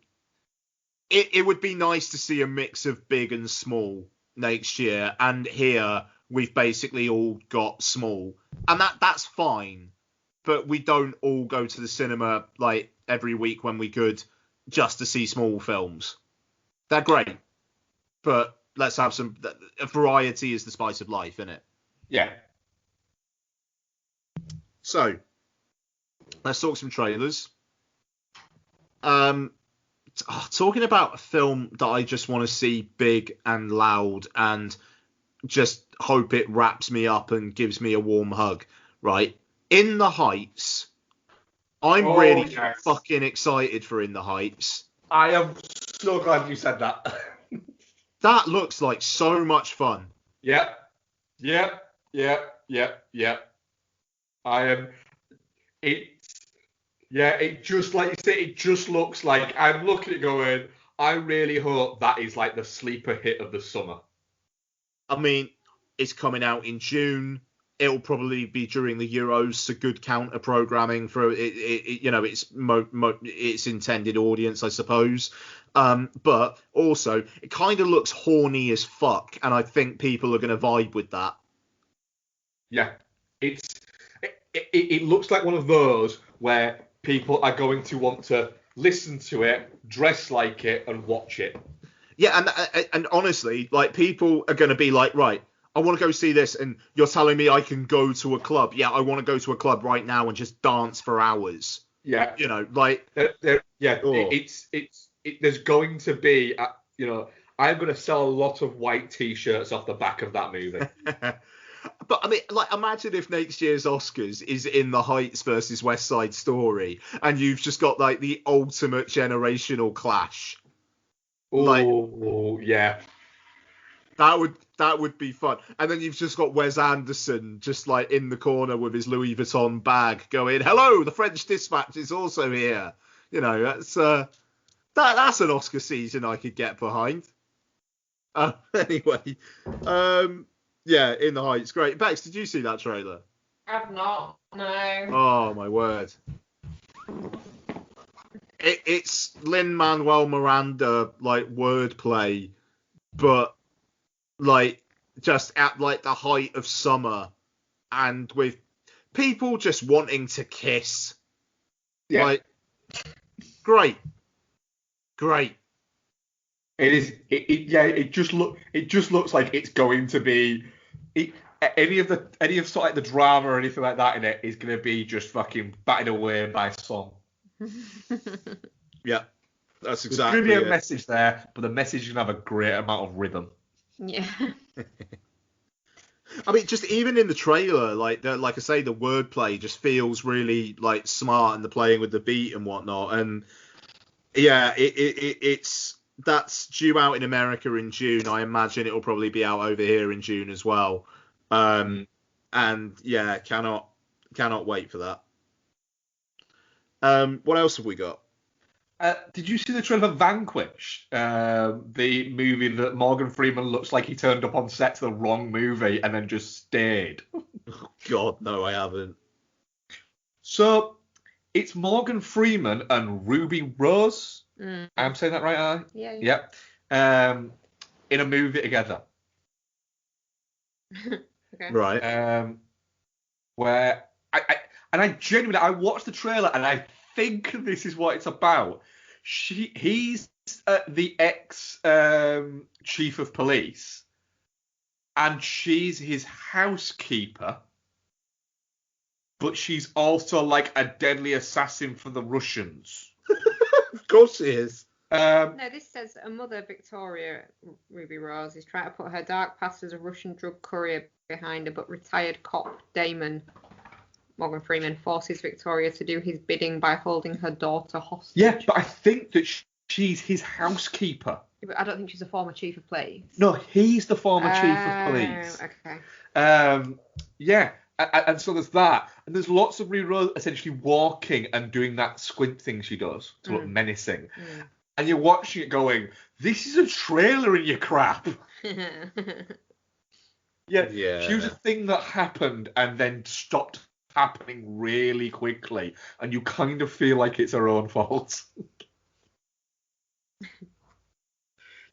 It would be nice to see a mix of big and small next year, and here we've basically all got small, and that's fine. But we don't all go to the cinema like every week when we could just to see small films. They're great, but let's have some. Variety is the spice of life, isn't it? Yeah. So let's talk some trailers. Talking about a film that I just want to see big and loud and just hope it wraps me up and gives me a warm hug, right? In the Heights. I'm really fucking excited for In the Heights. I am so glad you said that. That looks like so much fun. Yeah. I am. It just, like you say, it just looks like, I'm looking at it going, I really hope that is like the sleeper hit of the summer. I mean, it's coming out in June. It'll probably be during the Euros, so good counter programming for its intended audience, I suppose. But also, it kind of looks horny as fuck, and I think people are going to vibe with that. Yeah, it looks like one of those where people are going to want to listen to it, dress like it, and watch it. Yeah, and honestly, like, people are going to be like, right, I want to go see this, and you're telling me I can go to a club. Yeah, I want to go to a club right now and just dance for hours. Yeah. Like... It's there's going to be, I'm going to sell a lot of white T-shirts off the back of that movie. But I mean, like, imagine if next year's Oscars is In the Heights versus West Side Story, and you've just got like the ultimate generational clash. Oh, yeah. That would be fun. And then you've just got Wes Anderson just like in the corner with his Louis Vuitton bag going, "Hello, the French Dispatch is also here." That's that's an Oscar season I could get behind. Anyway, yeah, In the Heights, great. Bex, did you see that trailer? I've not. No. Oh my word! It's Lin-Manuel Miranda like wordplay, but like just at like the height of summer, and with people just wanting to kiss. Yeah. Like, great. It is. It just looks like it's going to be. Any of sort of like the drama or anything like that in it is going to be just fucking batted away by song. Yeah, that's exactly. There's going to be a message there, but the message is going to have a great amount of rhythm. Yeah. I mean, just even in the trailer, like I say, the wordplay just feels really like smart, and the playing with the beat and whatnot. And yeah, that's due out in America in June. I imagine it'll probably be out over here in June as well. And yeah, cannot wait for that. What else have we got? Did you see the trailer for Vanquish? The movie that Morgan Freeman looks like he turned up on set to the wrong movie and then just stayed. Oh, God, no, I haven't. So it's Morgan Freeman and Ruby Rose. I'm saying that right, Yeah. Yep. In a movie together. Okay. Right. Where I genuinely I watched the trailer and I think this is what it's about. He's the ex chief of police, and she's his housekeeper, but she's also like a deadly assassin for the Russians. Of course she is. No, this says a mother, Victoria Ruby Rose, is trying to put her dark past as a Russian drug courier behind her, but retired cop Damon Morgan Freeman forces Victoria to do his bidding by holding her daughter hostage. Yeah, but I think that she's his housekeeper. But I don't think she's a former chief of police. No, he's the former chief of police. Okay. Yeah, and so there's that. And there's lots of Rose essentially walking and doing that squint thing she does to look menacing. And you're watching it going, this is a trailer in your crap. Yeah, she was a thing that happened and then stopped happening really quickly, and you kind of feel like it's her own fault.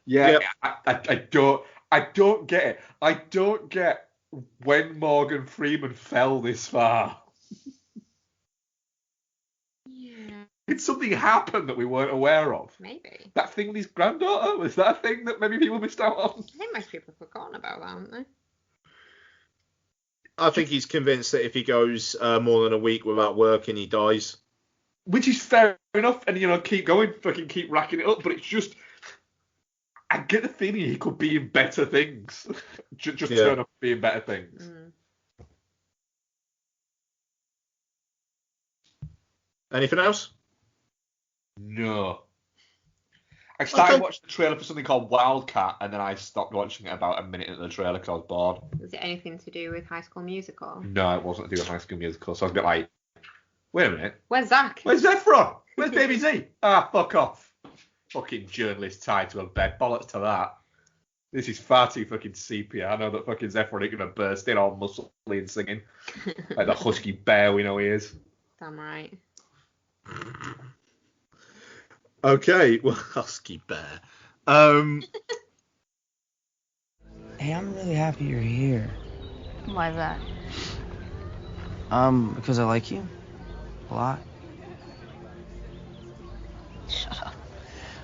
Yeah, yep. I don't get it. I don't get when Morgan Freeman fell this far. Yeah. Did something happen that we weren't aware of? Maybe. That thing with his granddaughter? Was that a thing that maybe people missed out on? I think most people have forgotten about that, haven't they? I think he's convinced that if he goes more than a week without working, he dies. Which is fair enough, and keep going, fucking keep racking it up. But it's just, I get the feeling he could be in better things. just turn up and be in better things. Anything else? No. I started watching the trailer for something called Wildcat, and then I stopped watching it about a minute into the trailer because I was bored. Was it anything to do with High School Musical? No, it wasn't to do with High School Musical, so I was a bit like, wait a minute. Where's Zach? Where's Zephron? Where's Baby Z? Fuck off. Fucking journalist tied to a bed. Bollocks to that. This is far too fucking sepia. I know that fucking Zephron ain't gonna burst in all muscly and singing. Like the husky bear we know he is. Damn right. Okay, well, husky bear. Hey, I'm really happy you're here. Why that? Because I like you a lot. Shut up.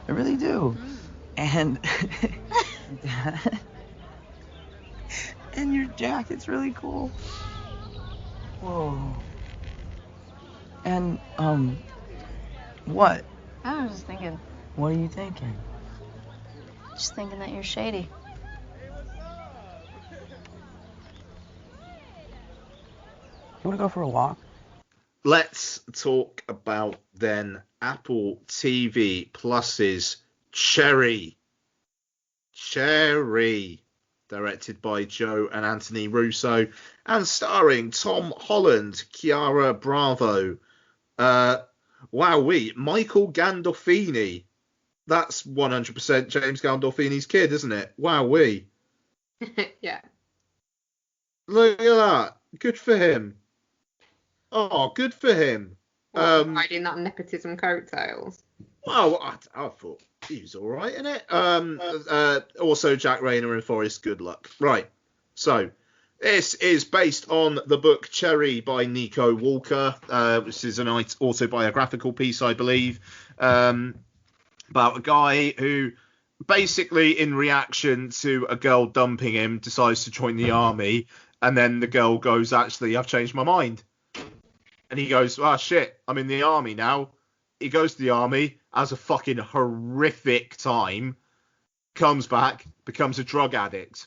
I really do. And and your jacket's really cool. Whoa. And what? I was just thinking, What are you thinking? Just thinking that you're shady. You want to go for a walk? Let's talk about then Apple TV Plus's Cherry. Cherry, directed by Joe and Anthony Russo and starring Tom Holland, Chiara Bravo, Michael Gandolfini. That's 100% James Gandolfini's kid, isn't it? Wowee. Yeah. Look at that. Good for him. Oh, good for him. Riding that nepotism coattails. Well, I thought he was all right in it. Also, Jack Rayner and Forrest Goodluck. Right. So, this is based on the book Cherry by Nico Walker, which is an autobiographical piece, I believe, about a guy who basically, in reaction to a girl dumping him, decides to join the army, and then the girl goes, actually, I've changed my mind. And he goes, shit, I'm in the army now. He goes to the army, has a fucking horrific time, comes back, becomes a drug addict,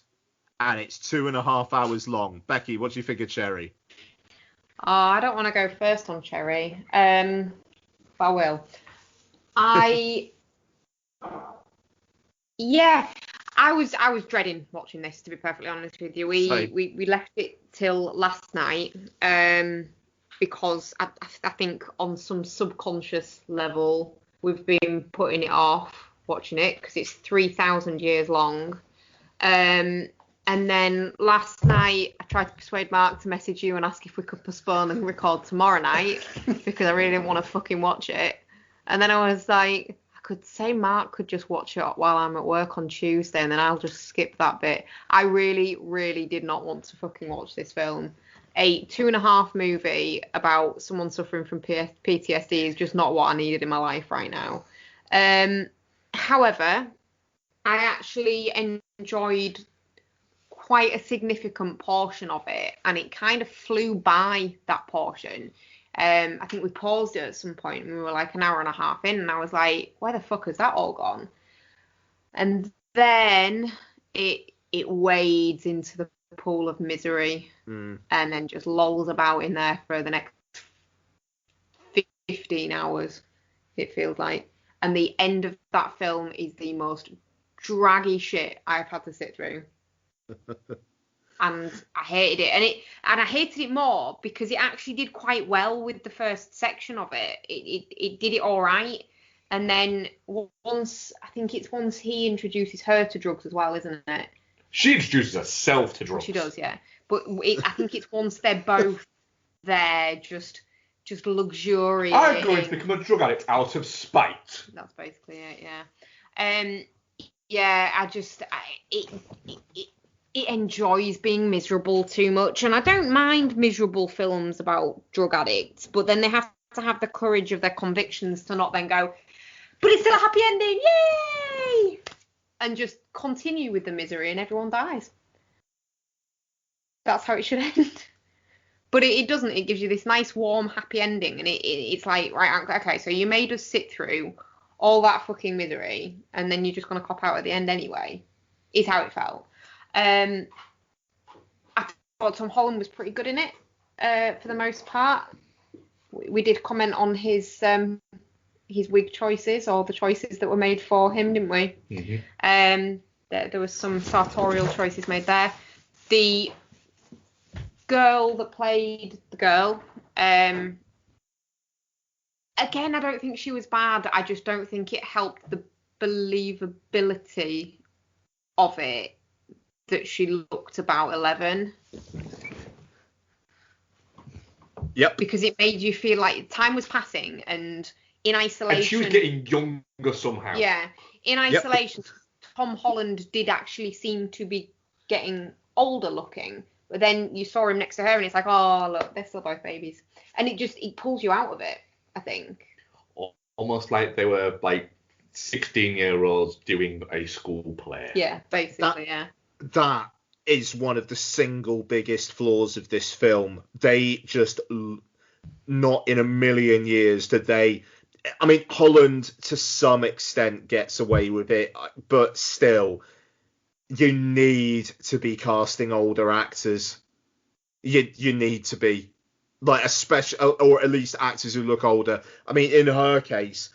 and it's 2.5 hours long. Becky, what do you think of Cherry? I don't want to go first on Cherry, but I will. Yeah, I was dreading watching this, to be perfectly honest with you. We left it till last night, because I think on some subconscious level we've been putting it off watching it because it's 3,000 years long. And then last night I tried to persuade Mark to message you and ask if we could postpone and record tomorrow night because I really didn't want to fucking watch it. And then I was like, I could say Mark could just watch it while I'm at work on Tuesday and then I'll just skip that bit. I really, really did not want to fucking watch this film. A 2.5 movie about someone suffering from PTSD is just not what I needed in my life right now. However, I actually enjoyed quite a significant portion of it, and it kind of flew by that portion. I think we paused it at some point, and we were like an hour and a half in, and I was like, where the fuck has that all gone? And then it wades into the pool of misery and then just lolls about in there for the next 15 hours, it feels like. And the end of that film is the most draggy shit I've had to sit through. And I hated it. And I hated it more because it actually did quite well with the first section of it. It did it all right. And then once he introduces her to drugs as well, isn't it? She introduces herself to drugs. She does, yeah. But I think it's once they're both there, just luxuriating. I'm going to become a drug addict out of spite. That's basically it, yeah. Yeah, it enjoys being miserable too much, and I don't mind miserable films about drug addicts, but then they have to have the courage of their convictions to not then go, but it's still a happy ending, yay! And just continue with the misery and everyone dies. That's how it should end. But it doesn't. It gives you this nice, warm, happy ending. And it's like, right, okay, so you made us sit through all that fucking misery and then you're just going to cop out at the end anyway, is how it felt. I thought Tom Holland was pretty good in it for the most part. We did comment on his wig choices or the choices that were made for him, didn't we? Mm-hmm. There was some sartorial choices made there. The girl that played the girl, again, I don't think she was bad. I just don't think it helped the believability of it that she looked about 11. Yep. Because it made you feel like time was passing and in isolation. And she was getting younger somehow. Yeah. In isolation, Tom Holland did actually seem to be getting older looking. But then you saw him next to her and it's like, oh, look, they're still both babies. And it pulls you out of it, I think. Almost like they were like 16-year-olds doing a school play. Yeah, basically, That is one of the single biggest flaws of this film. They just, not in a million years did they I mean, Holland to some extent gets away with it, but still, you need to be casting older actors. You need to be, like, especially, or at least actors who look older. I mean, in her case,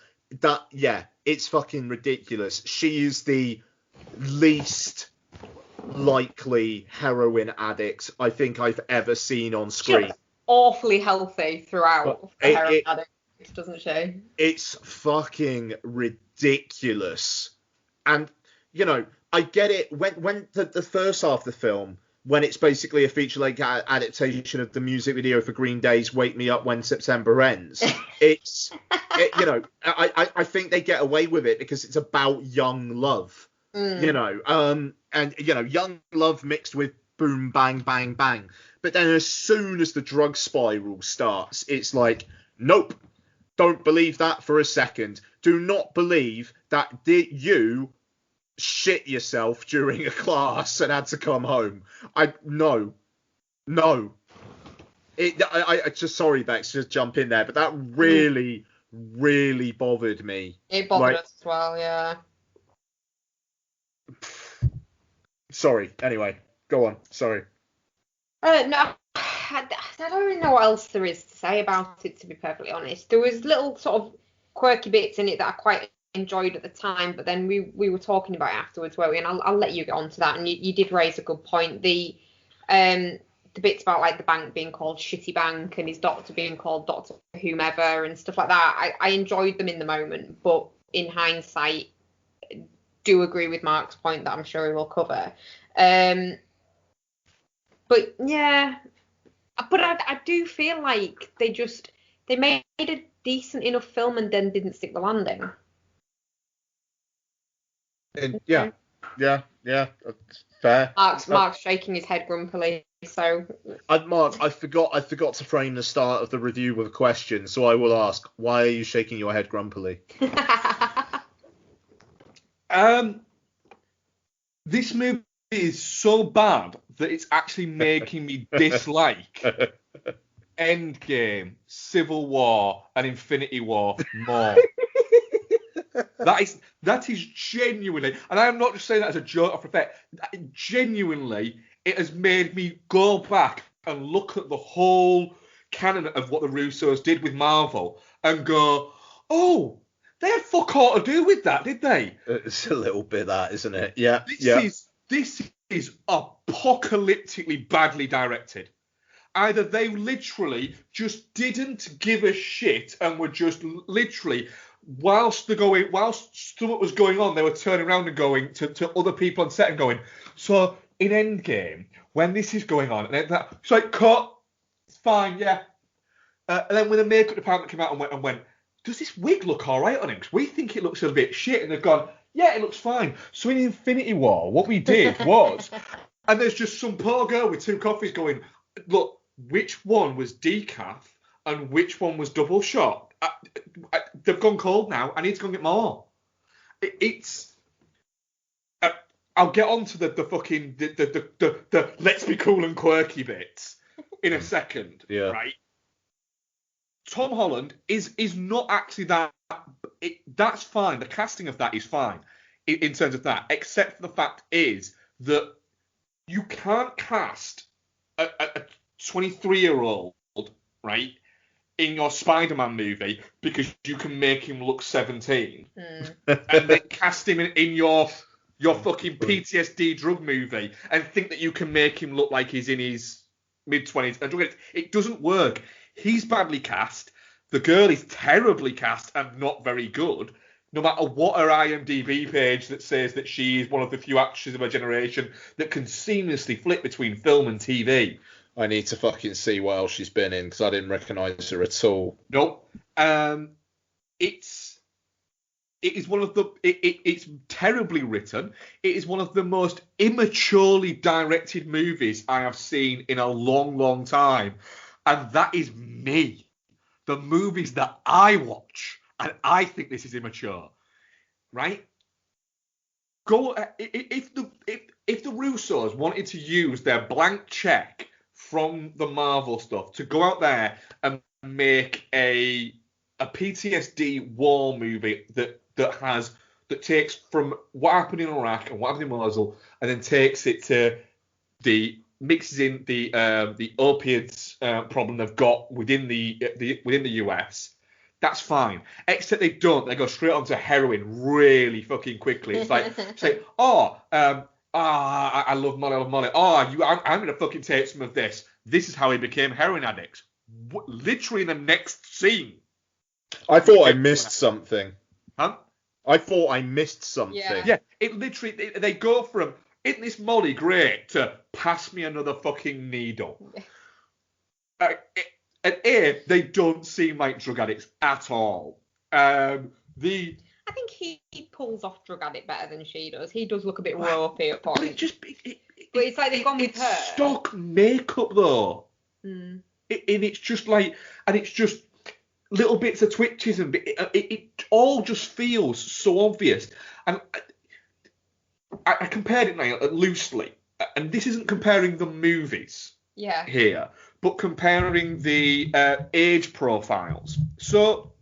it's fucking ridiculous. She is the least likely heroin addict I think I've ever seen on screen. She's awfully healthy throughout. Heroin addict, doesn't she? It's fucking ridiculous. And, you know, I get it when the first half of the film, when it's basically a feature-length adaptation of the music video for Green Day's "Wake Me Up When September Ends," you know, I think they get away with it because it's about young love, you know, and, you know, young love mixed with boom, bang, bang, bang. But then as soon as the drug spiral starts, it's like, nope, don't believe that for a second. Do not believe that you shit yourself during a class and had to come home. No. I just, sorry, Bex, just jump in there, but that really bothered me. It bothered us as well, yeah. Sorry. Anyway, go on. Sorry. No, I don't really know what else there is to say about it, to be perfectly honest. There was little sort of quirky bits in it that I quite enjoyed at the time, but then we were talking about it afterwards, weren't we? And I'll let you get on to that. And you did raise a good point. The bits about, like, the bank being called Shitty Bank and his doctor being called Dr. Whomever and stuff like that, I enjoyed them in the moment, but in hindsight, do agree with Mark's point that I'm sure he will cover. But yeah, but I do feel like they made a decent enough film and then didn't stick the landing. Yeah, fair. Mark's shaking his head grumpily. So, Mark, I forgot to frame the start of the review with a question, so I will ask: why are you shaking your head grumpily? This movie is so bad that it's actually making me dislike Endgame, Civil War, and Infinity War more. That is genuinely, and I am not just saying that as a joke off effect. Genuinely, it has made me go back and look at the whole canon of what the Russos did with Marvel and go, oh, they had fuck all to do with that, did they? It's a little bit that, isn't it? Yeah. This is apocalyptically badly directed. Either they literally just didn't give a shit and were just literally, whilst something was going on, they were turning around and going to other people on set and going, so in Endgame, when this is going on, and it's like, cut, it's fine, yeah. And then when the makeup department came out and went, does this wig look all right on him? Because we think it looks a bit shit. And they've gone, yeah, it looks fine. So in Infinity War, what we did was, and there's just some poor girl with 2 coffees going, look, which one was decaf and which one was double shot? They've gone cold now. I need to go and get more. I'll get on to the fucking the let's be cool and quirky bits in a second. Yeah. Right. Tom Holland is not actually that. That's fine. The casting of that is fine in terms of that, except for the fact is that you can't cast a 23-year-old, right, in your Spider-Man movie because you can make him look 17, and then cast him in your fucking PTSD drug movie and think that you can make him look like he's in his mid-20s. It doesn't work. He's badly cast. The girl is terribly cast and not very good. No matter what her IMDb page that says that she is one of the few actresses of her generation that can seamlessly flip between film and TV. I need to fucking see what else she's been in because I didn't recognise her at all. Nope. It's terribly written. It is one of the most immaturely directed movies I have seen in a long, long time. And that is me. The movies that I watch, and I think this is immature, right? If the Russos wanted to use their blank check from the Marvel stuff to go out there and make a a PTSD war movie that takes from what happened in Iraq and what happened in Mosul, and then takes it to mixes in the opiates problem they've got within the US. That's fine. Except they don't. They go straight onto heroin really fucking quickly. It's like say, I love Molly, I love Molly. I'm gonna fucking take some of this. This is how he became heroin addicts. Literally in the next scene. I thought I missed something. Huh? I thought I missed something. Yeah, it literally, they go from, isn't this Molly great, to pass me another fucking needle. They don't seem like drug addicts at all. I think he pulls off drug addict better than she does. He does look a bit ropey at points. But it's like they've gone with her. Stock makeup though. Mm. And it's just like, and it's just little bits of twitches, and it all just feels so obvious. And I compared it now loosely, and this isn't comparing the movies here, but comparing the age profiles. So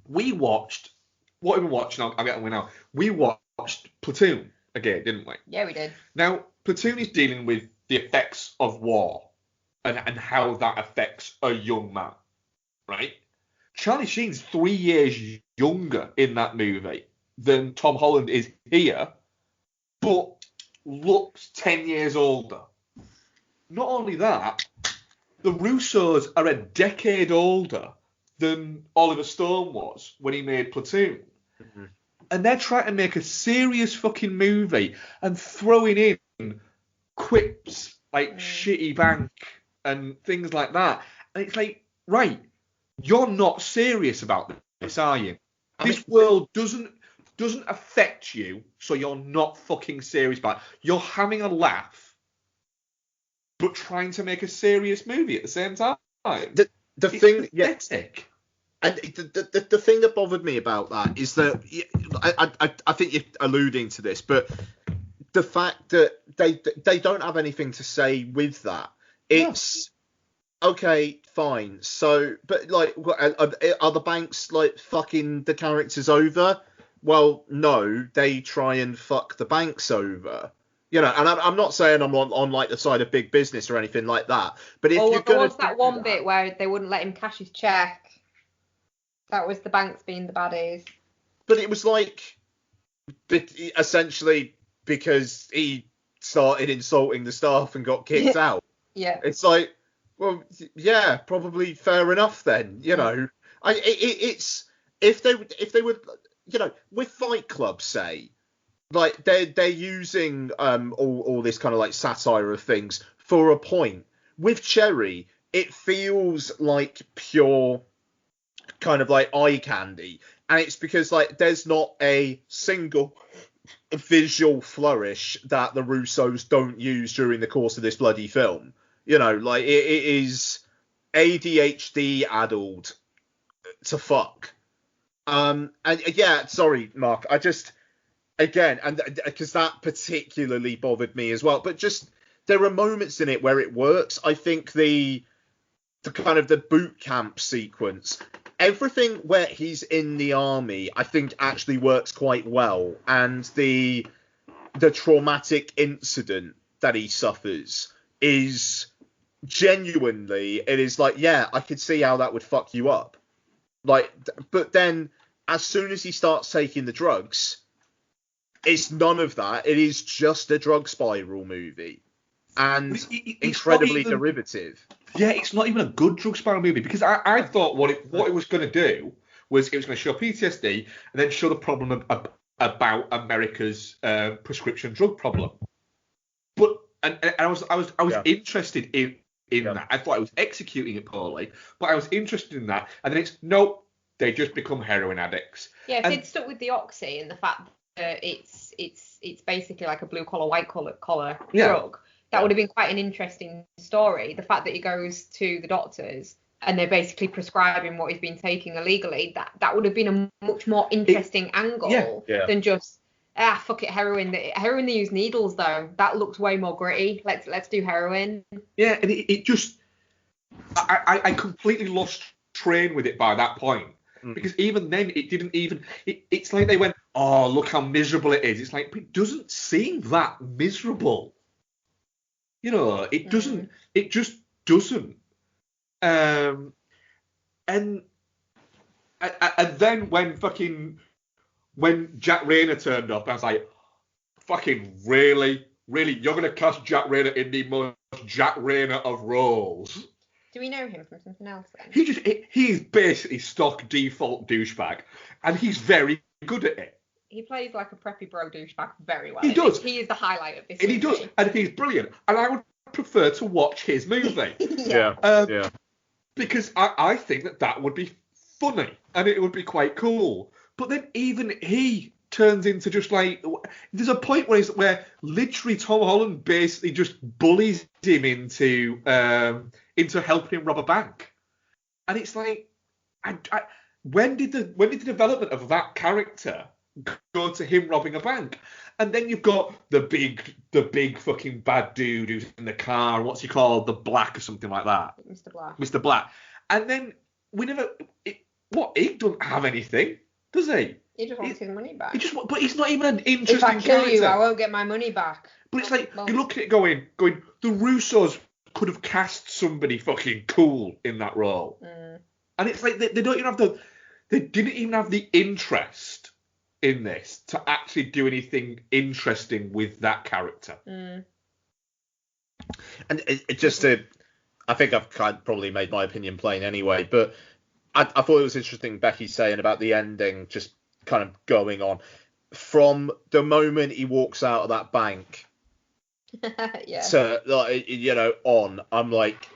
we watched, what have we watched? I'll get on now. We watched Platoon again, didn't we? Yeah, we did. Now, Platoon is dealing with the effects of war and how that affects a young man, right? Charlie Sheen's 3 years younger in that movie than Tom Holland is here, but looks 10 years older. Not only that, the Russos are a decade older than Oliver Stone was when he made Platoon. Mm-hmm. And they're trying to make a serious fucking movie and throwing in quips like shitty bank and things like that. And it's like, right, you're not serious about this, are you? This world doesn't affect you, so you're not fucking serious about it. You're having a laugh, but trying to make a serious movie at the same time. The thing, pathetic. And the thing that bothered me about that is that I think you're alluding to this, but the fact that they don't have anything to say with that. It's okay, fine. So, but like, are the banks like fucking the characters over? Well, no, they try and fuck the banks over. You know, and I'm not saying I'm on like the side of big business or anything like that. But if you're gonna was that one bit where they wouldn't let him cash his check. That was the banks being the baddies. But it was like, essentially because he started insulting the staff and got kicked out. Yeah. It's like, well, yeah, probably fair enough then. You know, it's if they would, you know, with Fight Club, say, like they're using all this kind of like satire of things for a point. With Cherry, it feels like pure kind of like eye candy, and it's because like there's not a single visual flourish that the Russos don't use during the course of this bloody film. You know, like it is ADHD addled to fuck. And yeah, sorry, Mark, I just again, and because that particularly bothered me as well, but just there are moments in it where it works. I think the kind of the boot camp sequence, everything where he's in the army, I think actually works quite well. And the traumatic incident that he suffers is genuinely, it is like, yeah, I could see how that would fuck you up. Like, but then as soon as he starts taking the drugs, it's none of that. It is just a drug spiral movie. And incredibly derivative. Yeah, it's not even a good drug spiral movie, because I thought what it was going to do was it was going to show PTSD and then show the problem about America's prescription drug problem. But and I was interested in that. I thought I was executing it poorly, but I was interested in that. And then it's nope, they just become heroin addicts. Yeah, if they'd stuck with the oxy and the fact that it's basically like a blue collar, white collar drug. That would have been quite an interesting story. The fact that he goes to the doctors and they're basically prescribing what he's been taking illegally, that would have been a much more interesting angle than just fuck it, heroin. Heroin, they use needles though. That looks way more gritty. Let's do heroin. Yeah, and it just I completely lost train with it by that point. Because even then, it didn't even. It's like they went, "Oh, look how miserable it is." It's like, but it doesn't seem that miserable. You know, it doesn't. It just doesn't. And then when Jack Rayner turned up, I was like, "Fucking really, you're gonna cast Jack Rayner in the most Jack Rayner of roles?" Do we know him from something else then? He's basically stock default douchebag, and he's very good at it. He plays like a preppy bro douchebag very well. He does. He is the highlight of this And movie. he does, and he's brilliant. And I would prefer to watch his movie. Yeah. Because I think that would be funny, and it would be quite cool. But then even he turns into just like, there's a point where literally Tom Holland basically just bullies him into helping him rob a bank, and it's like, when did the development of that character go to him robbing a bank? And then you've got the big fucking bad dude who's in the car. What's he called? The Black or something like that. Mr. Black. And then we never. He doesn't have anything, does he? He just wants his money back. But he's not even an interesting If I kill character. you, I won't get my money back. But it's like, you look at it going, the Russos could have cast somebody fucking cool in that role. And it's like, they don't even have they didn't even have the interest in this to actually do anything interesting with that character. And I think I've probably made my opinion plain anyway, but I thought it was interesting Becky saying about the ending just kind of going on from the moment he walks out of that bank to, like, on. I'm like,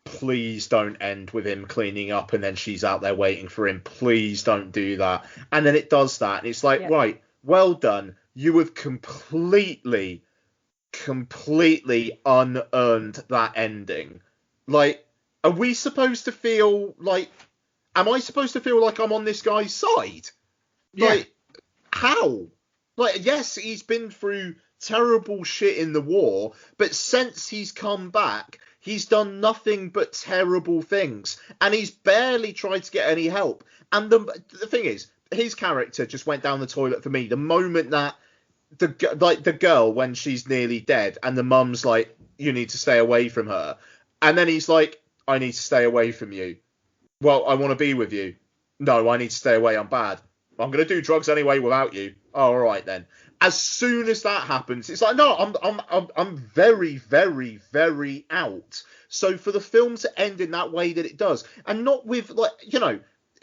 please don't end with him cleaning up and then she's out there waiting for him. Please don't do that. And then it does that, and it's like, right, well done. You have completely unearned that ending. Like, are we supposed to feel like, am I supposed to feel like I'm on this guy's side? Like, how? Like, yes, he's been through terrible shit in the war, but since he's come back, he's done nothing but terrible things, and he's barely tried to get any help. And the thing is, his character just went down the toilet for me the moment that the girl, when she's nearly dead, and the mum's like, you need to stay away from her, and then he's like, I need to stay away from you. Well, I want to be with you. No, I need to stay away. I'm bad. I'm going to do drugs anyway without you. Oh, all right then. As soon as that happens, it's like, no, I'm very, very, very out. So for the film to end in that way that it does, and not with, like,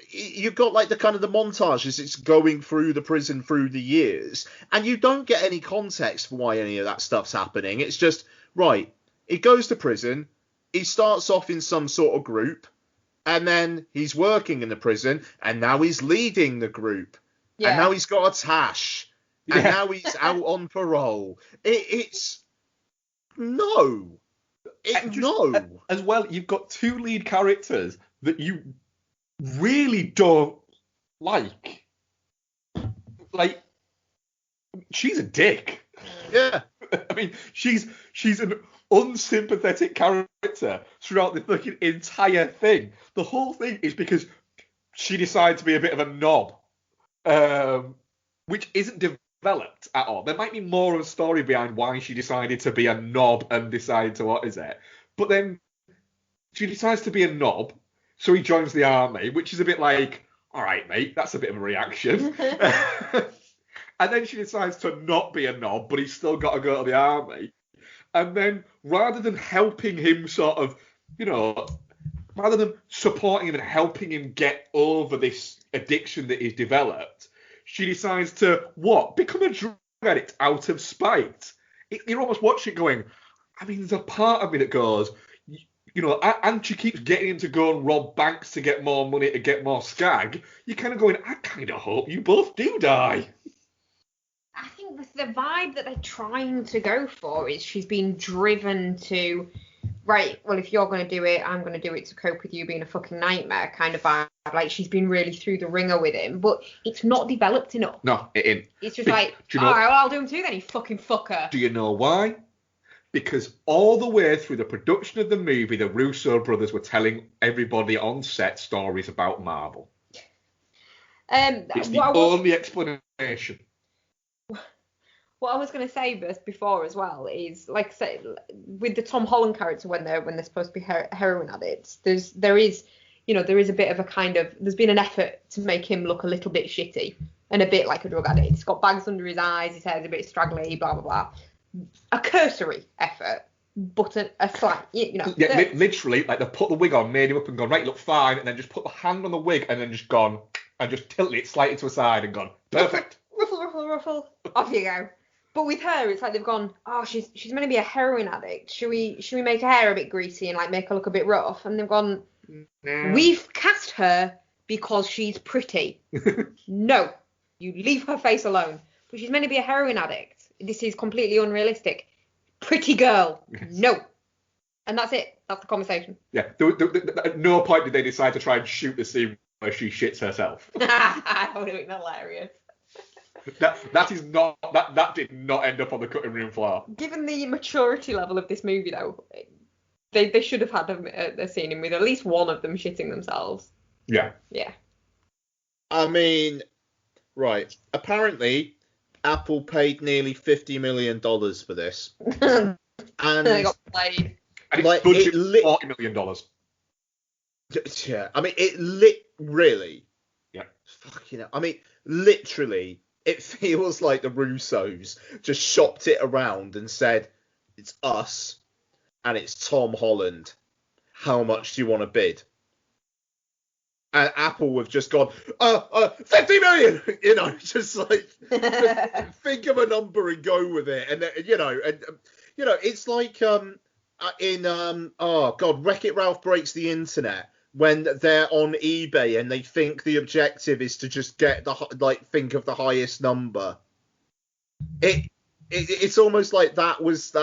you've got like the kind of the montages, it's going through the prison through the years, and you don't get any context for why any of that stuff's happening. It's just, right, he goes to prison, he starts off in some sort of group, and then he's working in the prison, and now he's leading the group, and now he's got a tash, and now he's out on parole. It's no. As well, you've got two lead characters that you really don't like. Like, she's a dick. Yeah. I mean, she's an unsympathetic character throughout the fucking entire thing. The whole thing is because she decided to be a bit of a knob, which isn't developed at all. There might be more of a story behind why she decided to be a knob and decide to what is it. But then she decides to be a knob, so he joins the army, which is a bit like, all right, mate, that's a bit of a reaction. And then she decides to not be a knob, but he's still got to go to the army. And then rather than helping him sort of, rather than supporting him and helping him get over this addiction that he's developed, she decides to, become a drug addict out of spite. You're almost watching it going, I mean, there's a part of me that goes, and she keeps getting him to go and rob banks to get more money, to get more skag. You're kind of going, I kind of hope you both do die. I think the vibe that they're trying to go for is she's being driven to, right, well, if you're going to do it, I'm going to do it to cope with you being a fucking nightmare kind of vibe. Like, she's been really through the ringer with him, but it's not developed enough. No, it ain't. It's just like, all right, well, I'll do him too then, you fucking fucker. Do you know why? Because all the way through the production of the movie, the Russo brothers were telling everybody on set stories about Marvel. It's the only explanation. What I was going to say before as well is, like I say, with the Tom Holland character when they're supposed to be heroin addicts, there is a bit of a kind of, there's been an effort to make him look a little bit shitty and a bit like a drug addict. He's got bags under his eyes, his hair's a bit straggly, blah blah blah. A cursory effort, but a slight, Yeah, literally, like they put the wig on, made him up and gone, right, you look fine, and then just put the hand on the wig and then just gone and just tilted it slightly to a side and gone, perfect. Ruffle, off you go. But with her, it's like they've gone, oh, she's meant to be a heroin addict. Should we make her hair a bit greasy and like make her look a bit rough? And they've gone, we've cast her because she's pretty. No, you leave her face alone. But she's meant to be a heroin addict. This is completely unrealistic. Pretty girl. No. And that's it. That's the conversation. Yeah. At no point did they decide to try and shoot the scene where she shits herself. I thought it was hilarious. That did not end up on the cutting room floor. Given the maturity level of this movie, though, they should have had a scene in with at least one of them shitting themselves. Yeah. Yeah. I mean, right. Apparently, Apple paid nearly $50 million for this. And they got played. And its budget $40 million. Yeah. I mean, it really. Yeah. Fucking hell. I mean, literally, it feels like the Russos just shopped it around and said, it's us and it's Tom Holland. How much do you want to bid? And Apple have just gone, 50 million, just like, think of a number and go with it. And, it's like Wreck-It Ralph Breaks the Internet. When they're on eBay and they think the objective is to just get think of the highest number. It's almost like that was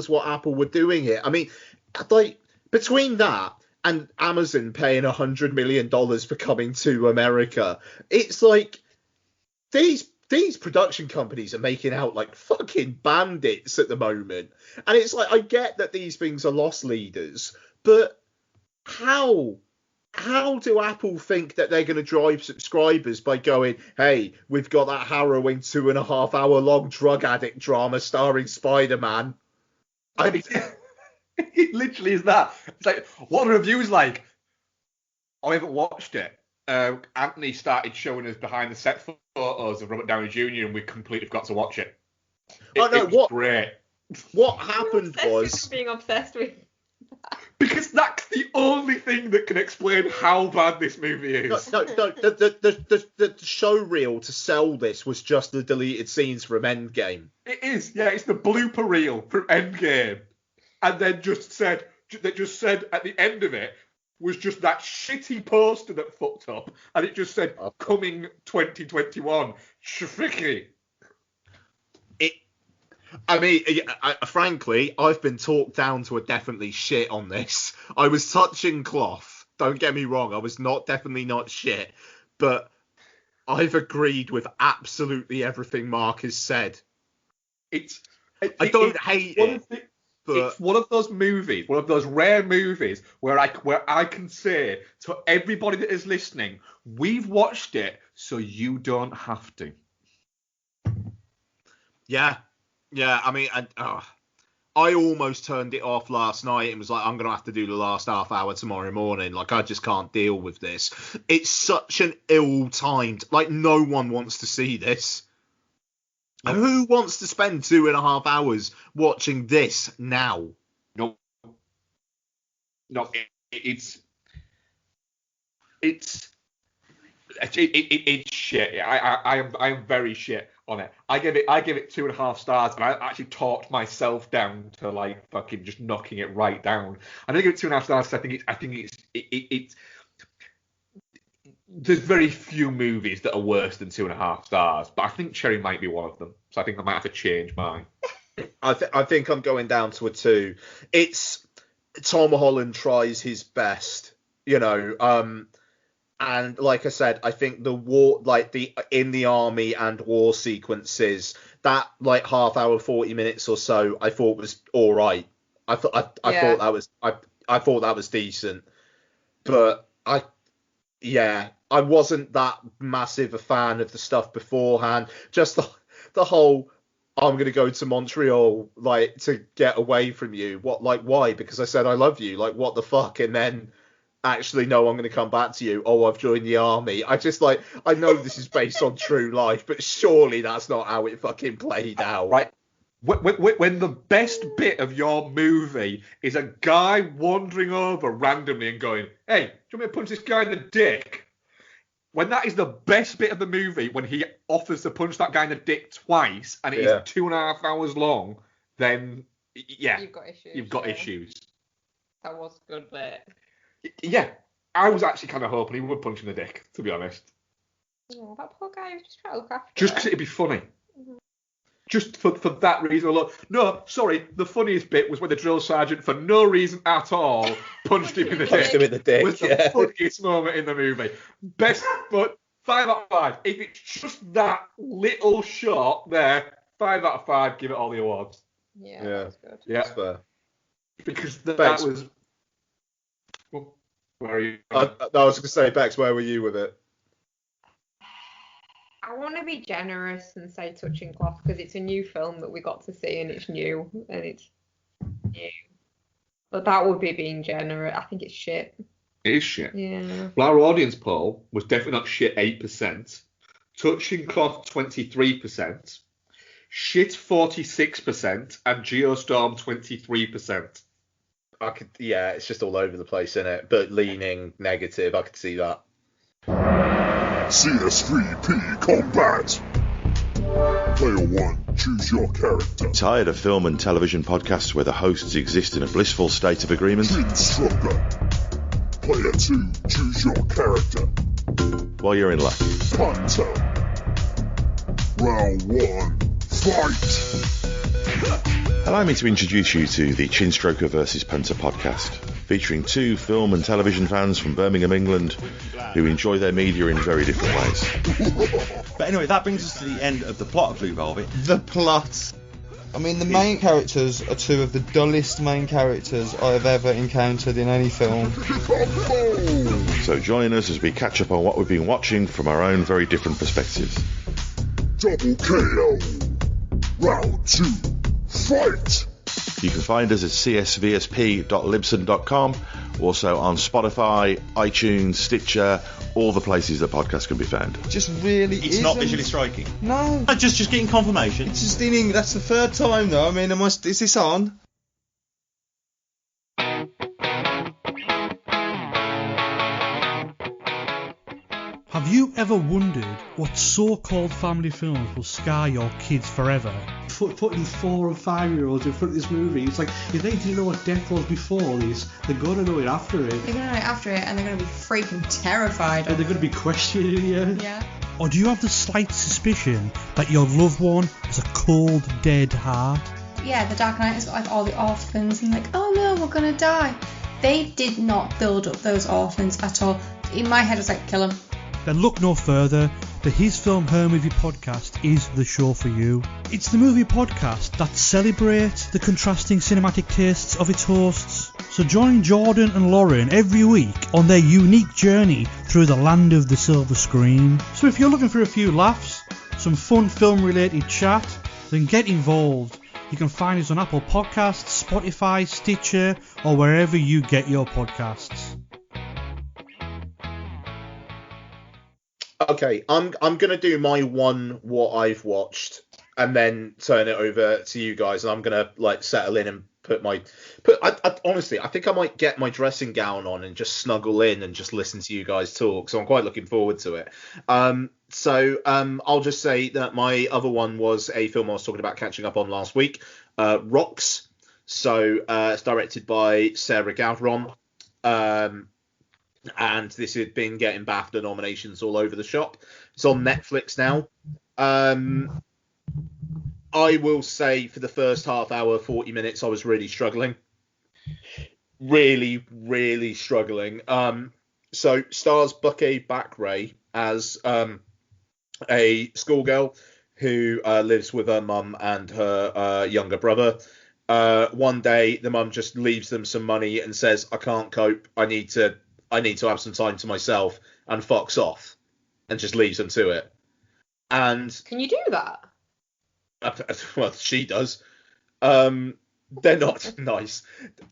what Apple were doing here. I mean, like between that and Amazon paying $100 million for coming to America, it's like these production companies are making out like fucking bandits at the moment. And it's like, I get that these things are loss leaders, but how do Apple think that they're going to drive subscribers by going, hey, we've got that harrowing 2.5 hour long drug addict drama starring Spider-Man? I mean, it literally is that. It's like, what are the reviews like? I haven't watched it. Anthony started showing us behind the set photos of Robert Downey Jr. and we completely forgot to watch it. It was great. What happened was being obsessed with. Because that's the only thing that can explain how bad this movie is. No. The show reel to sell this was just the deleted scenes from Endgame. It is, yeah. It's the blooper reel from Endgame, and then just said at the end of it was just that shitty poster that fucked up, and it just said coming 2021. Shricky. I mean, frankly, I've been talked down to a definitely shit on this. I was touching cloth. Don't get me wrong. I was definitely not shit. But I've agreed with absolutely everything Mark has said. I don't hate it. But it's one of those movies, one of those rare movies where I can say to everybody that is listening, we've watched it, so you don't have to. Yeah. Yeah, I mean, I almost turned it off last night and was like, I'm going to have to do the last half hour tomorrow morning. Like, I just can't deal with this. It's such an ill-timed, like, no one wants to see this. And who wants to spend 2.5 hours watching this now? No, it's shit. I am very shit on it. I give it 2.5 stars, and I actually talked myself down to like fucking just knocking it right down. I don't give it 2.5 stars because I think it's there's very few movies that are worse than 2.5 stars, but I think Cherry might be one of them. So I think I might have to change mine. I think I'm going down to a 2. It's Tom Holland tries his best, and like I said, I think the war, like the in the army and war sequences, that like half hour, 40 minutes or so, I thought was all right. I thought that was decent, but I wasn't that massive a fan of the stuff beforehand. Just the whole, I'm going to go to Montreal, like, to get away from you. What, like, why? Because I said I love you. Like, what the fuck? And then, actually, no, I'm going to come back to you. Oh, I've joined the army. I just, like, I know this is based on true life, but surely that's not how it fucking played out. Right. When the best bit of your movie is a guy wandering over randomly and going, hey, do you want me to punch this guy in the dick? When that is the best bit of the movie, when he offers to punch that guy in the dick twice and it is 2.5 hours long, then, yeah, you've got issues. That was a good bit. Yeah, I was actually kind of hoping he would punch in the dick, to be honest. Oh, that poor guy was just trying to look after Just because it'd be funny. Mm-hmm. Just for that reason alone. No, sorry, the funniest bit was when the drill sergeant, for no reason at all, punched him in the dick. Punched him in the dick, was the funniest moment in the movie. Best, but 5 out of 5. If it's just that little shot there, 5 out of 5, give it all the awards. Yeah, that was good. Yeah, that's fair. Because that was... Well, where are you? I was going to say, Bex, where were you with it? I want to be generous and say touching cloth because it's a new film that we got to see and it's new. But that would be being generous. I think it's shit. It is shit. Yeah. Well, our audience poll was definitely not shit 8%, touching cloth 23%, shit 46%, and Geostorm 23%. It's just all over the place, isn't it? But leaning negative, I could see that. CS3P Combat. Player 1, choose your character. Tired of film and television podcasts where the hosts exist in a blissful state of agreement? Twin Stroker. Player 2, choose your character. Well, you're in luck. Punter. Round 1, fight! Allow me to introduce you to the Chinstroker vs. Punter podcast, featuring 2 film and television fans from Birmingham, England, who enjoy their media in very different ways. But anyway, that brings us to the end of the plot of Blue Velvet. The plot. I mean, the main characters are 2 of the dullest main characters I have ever encountered in any film. So join us as we catch up on what we've been watching from our own very different perspectives. Double KO. Round 2. Fight! You can find us at csvsp.libsyn.com, also on Spotify, iTunes, Stitcher, all the places that podcasts can be found. Just really It's not visually striking. No. Just getting confirmation. It's just in English. That's the 3rd time though. I mean, is this on? Have you ever wondered what so-called family films will scar your kids forever? Putting 4 and 5-year-olds in front of this movie, it's like, if they didn't know what death was before this, they're going to know it after it. They're going to know it after it, and they're going to be freaking terrified. And they're going to be questioning you. Yeah. Or do you have the slight suspicion that your loved one has a cold, dead heart? Yeah, the Dark Knight has got like all the orphans, and like, oh no, we're going to die. They did not build up those orphans at all. In my head, it's like, kill them. Then look no further. The His Film Her Movie podcast is the show for you. It's the movie podcast that celebrates the contrasting cinematic tastes of its hosts. So join Jordan and Lauren every week on their unique journey through the land of the silver screen. So if you're looking for a few laughs, some fun film related chat, then get involved. You can find us on Apple Podcasts, Spotify, Stitcher, or wherever you get your podcasts. Okay, I'm gonna do my what I've watched and then turn it over to you guys, and I'm gonna like settle in and I honestly I think I might get my dressing gown on and just snuggle in and just listen to you guys talk. So I'm quite looking forward to it. I'll just say that my other one was a film I was talking about catching up on last week, Rocks. So it's directed by Sarah Gavron. And this had been getting BAFTA nominations all over the shop. It's on Netflix now. I will say for the first half hour, 40 minutes, I was really struggling. Really, really struggling. So stars Bucky Backray as a schoolgirl who lives with her mum and her younger brother. One day, the mum just leaves them some money and says, I can't cope. I need to I need to have some time to myself, and fucks off and just leaves them to it. And Can you do that? well, she does. They're not nice.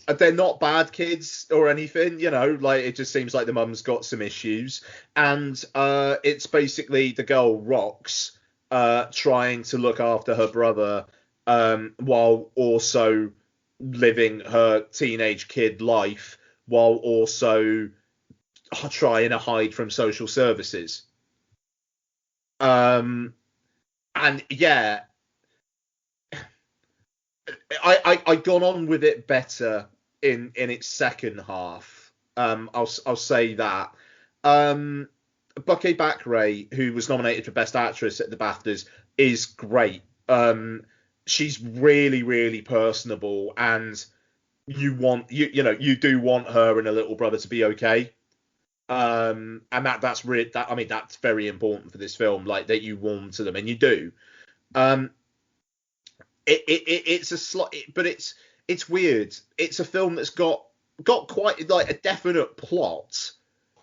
They're not bad kids or anything, like it just seems like the mum's got some issues. And it's basically the girl Rox trying to look after her brother while also living her teenage kid life, while also trying to hide from social services. And yeah, I got on with it better in its second half. I'll say that. Bucky Bakray, who was nominated for Best Actress at the BAFTAs, is great. She's really, really personable, and you do want her and her little brother to be okay. And that's very important for this film, like that you warm to them, and you do. It's a slight, but it's weird. It's a film that's got quite like a definite plot,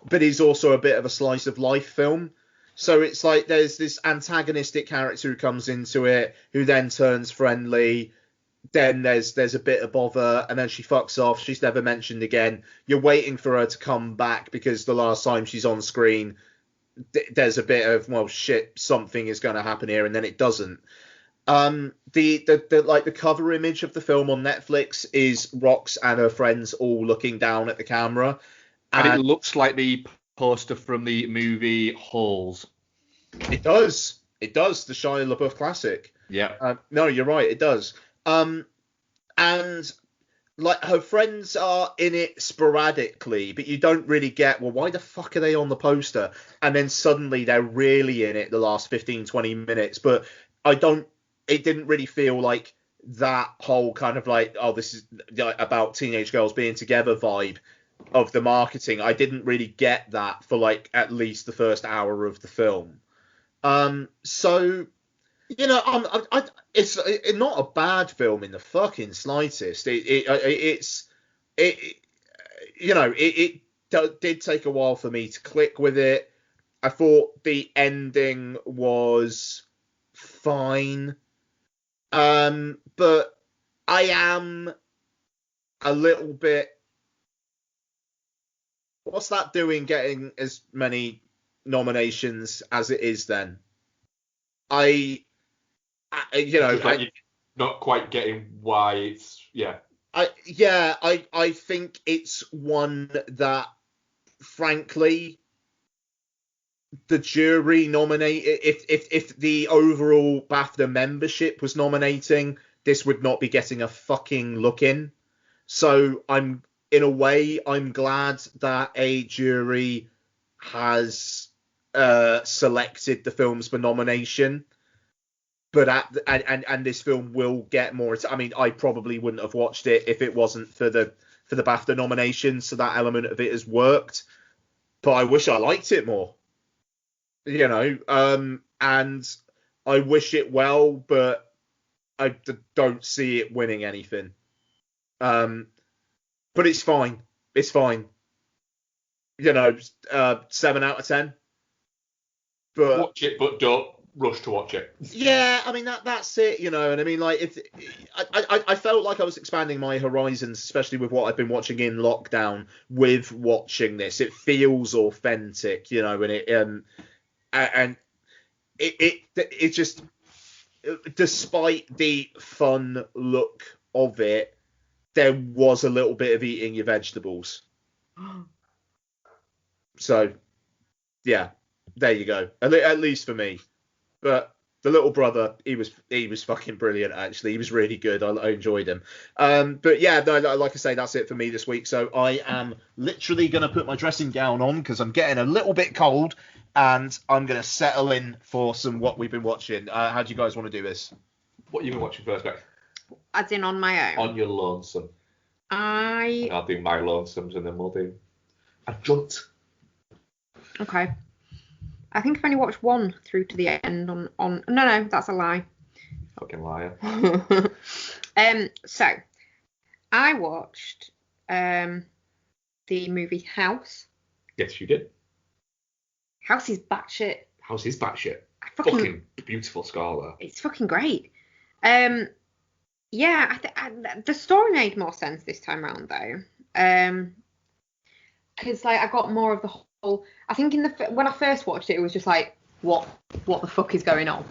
but is also a bit of a slice of life film. So it's like there's this antagonistic character who comes into it, who then turns friendly. Then there's a bit of bother, and then she fucks off. She's never mentioned again. You're waiting for her to come back because the last time she's on screen, there's a bit of, well, shit, something is going to happen here, and then it doesn't. The cover image of the film on Netflix is Rox and her friends all looking down at the camera, and it looks like the poster from the movie Halls. It does, the Shia LaBeouf classic. Yeah. No, you're right, it does. And like her friends are in it sporadically, but you don't really get, well, why the fuck are they on the poster? And then suddenly they're really in it the last 15-20 minutes, but it didn't really feel like that whole kind of like, oh, this is about teenage girls being together vibe of the marketing. I didn't really get that for like at least the first hour of the film. So, it's not a bad film in the fucking slightest. It did take a while for me to click with it. I thought the ending was fine. But I am a little bit. What's that doing getting as many nominations as it is then? You're not quite getting why it's, yeah. I think it's one that, frankly, the jury nominated. If the overall BAFTA membership was nominating, this would not be getting a fucking look in. So I'm glad that a jury has selected the films for nomination. But this film will get more. I mean, I probably wouldn't have watched it if it wasn't for the BAFTA nomination. So that element of it has worked. But I wish I liked it more. And I wish it well, but I don't see it winning anything. But it's fine. It's fine. 7 out of 10. But watch it, but don't rush to watch it. Yeah, I mean that's it, and I mean, like, I felt like I was expanding my horizons, especially with what I've been watching in lockdown. With watching this, it feels authentic, and it just, despite the fun look of it, there was a little bit of eating your vegetables. So, yeah, there you go. At least for me. But the little brother, he was fucking brilliant, actually. He was really good. I enjoyed him. But yeah, no, like I say, that's it for me this week. So I am literally going to put my dressing gown on because I'm getting a little bit cold, and I'm going to settle in for some what we've been watching. How do you guys want to do this? What you been watching first, Beck? As in on my own? On your lonesome. I'll do my lonesomes, and then we'll do adjunct. Okay. I think I've only watched one through to the end on no, that's a lie. Fucking liar. So I watched the movie House Yes, you did. House is batshit. House is batshit. Fucking- Fucking beautiful score there. It's fucking great. Yeah, the story made more sense this time around though. Because like I got more of the whole. I think when I first watched it, it was just like, what the fuck is going on?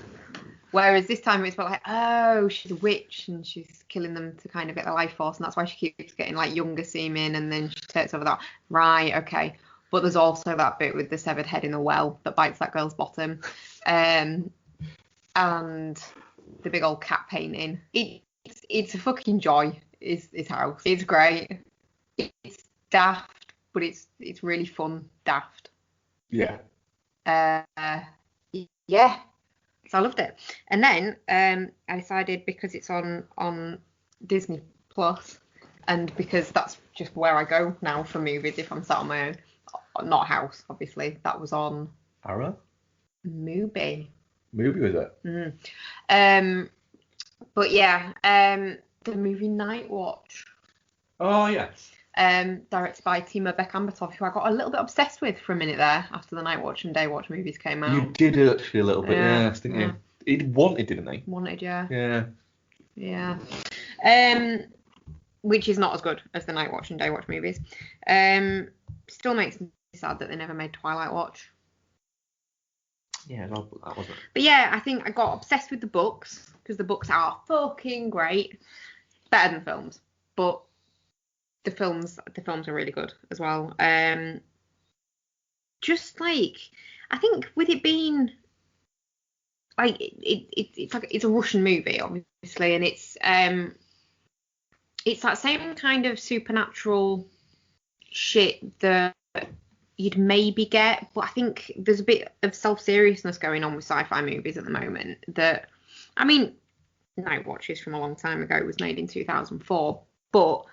Whereas this time it's like, oh, she's a witch and she's killing them to kind of get the life force, and that's why she keeps getting like younger seeming, and then she takes over that. Right, okay. But there's also that bit with the severed head in the well that bites that girl's bottom, and the big old cat painting. It's a fucking joy. Is House. It's great. It's daft, but it's really fun daft. Yeah. Yeah. So I loved it. And then I decided, because it's on Disney Plus, and because that's just where I go now for movies if I'm sat on my own. Not House, obviously. That was on Arrow? Mubi. Movie was it? But yeah, the movie Night Watch. Oh yes. Directed by Tima Beck-Ambertoft, who I got a little bit obsessed with for a minute there after the Night Watch and Day Watch movies came out. You did actually a little bit, yes, didn't you? He wanted, didn't he? Wanted, yeah. Yeah. Yeah. Which is not as good as the Night Watch and Day Watch movies. Still makes me sad that they never made Twilight Watch. Yeah, that wasn't. But yeah, I think I got obsessed with the books because the books are fucking great, better than films. But the films are really good as well. Just like, I think with it being like it's a Russian movie, obviously, and it's that same kind of supernatural shit that you'd maybe get, but I think there's a bit of self-seriousness going on with sci-fi movies at the moment. That, I mean, Night Watch is from a long time ago. It was made in 2004, but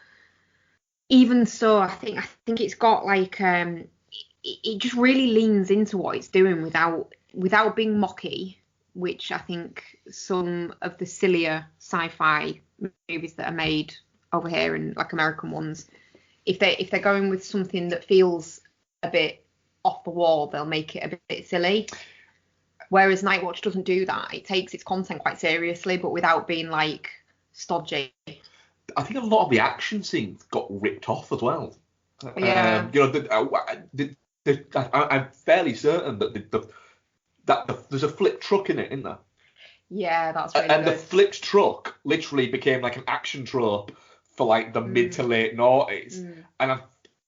even so, I think it's got like it just really leans into what it's doing without being mocky, which I think some of the sillier sci-fi movies that are made over here, and like American ones, if they're going with something that feels a bit off the wall, they'll make it a bit silly. Whereas Night Watch doesn't do that. It takes its content quite seriously, but without being like stodgy. I think a lot of the action scenes got ripped off as well. Yeah. I'm fairly certain that there's a flipped truck in it, isn't there? Yeah, that's really and good. the flipped truck literally became like an action trope for like the mid to late noughties, and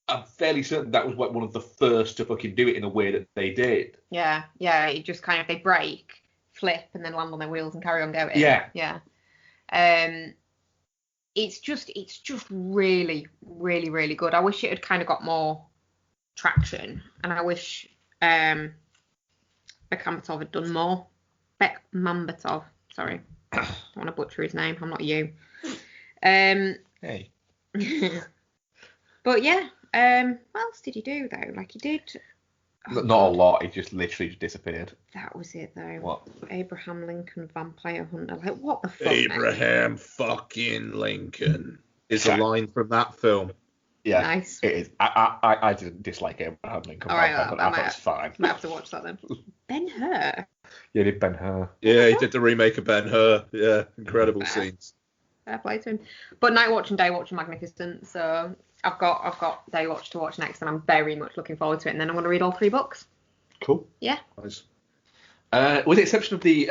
I'm fairly certain that was one of the first to fucking do it in a way that they did. Yeah, it just kind of, they break, flip, and then land on their wheels and carry on going. Yeah. It's just really, really, really good. I wish it had kind of got more traction, and I wish Beck-Ambertoft had done more. Beck-Mambertov, sorry. I don't want to butcher his name. I'm not you. Hey. But yeah, what else did he do though? Like he did. Not a lot. He just literally disappeared. That was it though. What? Abraham Lincoln Vampire Hunter. Like what the fuck? Abraham fucking Lincoln is a line from that film. Yeah, nice. It is. I didn't dislike Abraham Lincoln. All right, I thought it was fine. Might have to watch that then. Ben-Hur. Yeah, did Ben-Hur. Yeah, he did the remake of Ben-Hur. Yeah, incredible scenes. Fair play to him. But Night Watch and Day Watch are magnificent. So I've got Day Watch to watch next, and I'm very much looking forward to it. And then I'm going to read all 3 books. Cool. Yeah. Nice. With the exception of the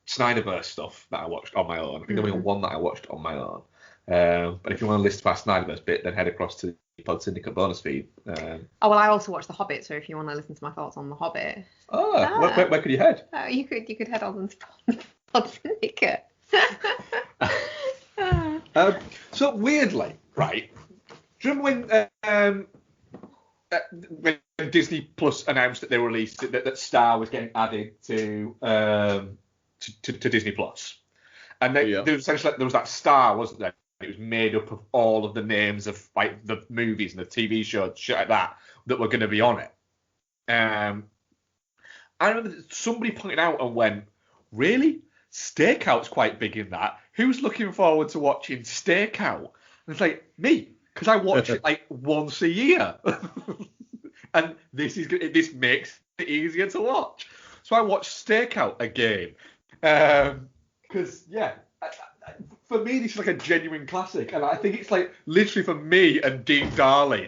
Snyderverse stuff that I watched on my own, I think only one that I watched on my own. But if you want to listen to our Snyderverse bit, then head across to the Pod Syndicate bonus feed. Oh, well, I also watched The Hobbit, so if you want to listen to my thoughts on The Hobbit. Where could you head? You could head on to Pod Syndicate. So weirdly, right? Do you remember when Disney Plus announced that they released that Star was getting added to Disney Plus, and there was essentially there was that Star, wasn't there? It was made up of all of the names of like the movies and the TV shows, shit like that were going to be on it. I remember somebody pointed out and went, "Really? Stakeout's quite big in that. Who's looking forward to watching Stakeout?" And it's like, me. because I watch it like once a year, and this makes it easier to watch. So I watched Stakeout again, because for me this is like a genuine classic, and I think it's like literally for me and Dean Darley,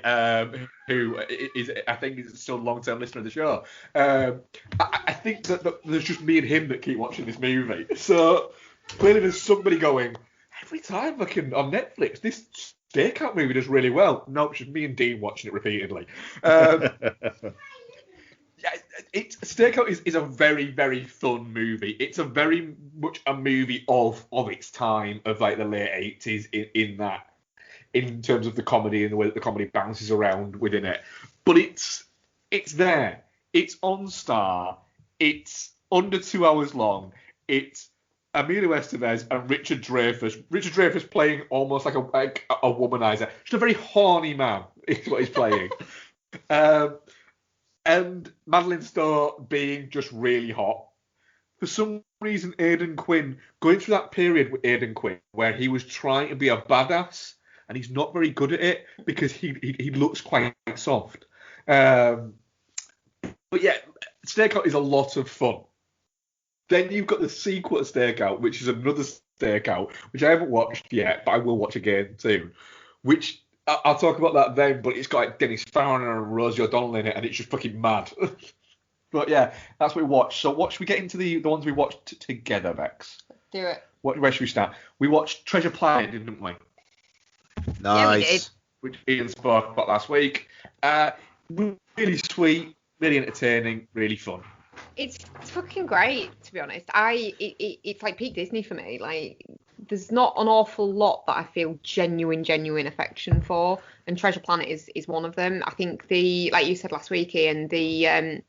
who is I think is still a long-term listener of the show. I think that there's just me and him that keep watching this movie. So clearly there's somebody going, every time fucking on Netflix, this Stakeout movie does really well. No, it's just me and Dean watching it repeatedly. Stakeout is a very, very fun movie. It's a very much a movie of its time, of like the late 80s in terms of the comedy and the way that the comedy bounces around within it. But it's there. It's on Star. It's under 2 hours long. It's Emilio Estevez and Richard Dreyfuss. Richard Dreyfuss playing almost like a womanizer. Just a very horny man is what he's playing. And Madeline Stowe being just really hot. For some reason, Aidan Quinn, going through that period with Aidan Quinn, where he was trying to be a badass, and he's not very good at it because he looks quite soft. But yeah, Stakeout is a lot of fun. Then you've got the sequel to Stakeout, which is another Stakeout, which I haven't watched yet, but I will watch again soon, which I'll talk about that then, but it's got like Dennis Fariner and Rosie O'Donnell in it, and it's just fucking mad. But yeah, that's what we watched. So what should we get into the ones we watched together, Bex? Do it. Where should we start? We watched Treasure Planet, didn't we? Nice. Yeah, we did. Which Ian spoke about last week. Really sweet, really entertaining, really fun. It's fucking great, to be honest. It's like peak Disney for me. Like, there's not an awful lot that I feel genuine affection for, and Treasure Planet is one of them. I think like you said last week, Ian, the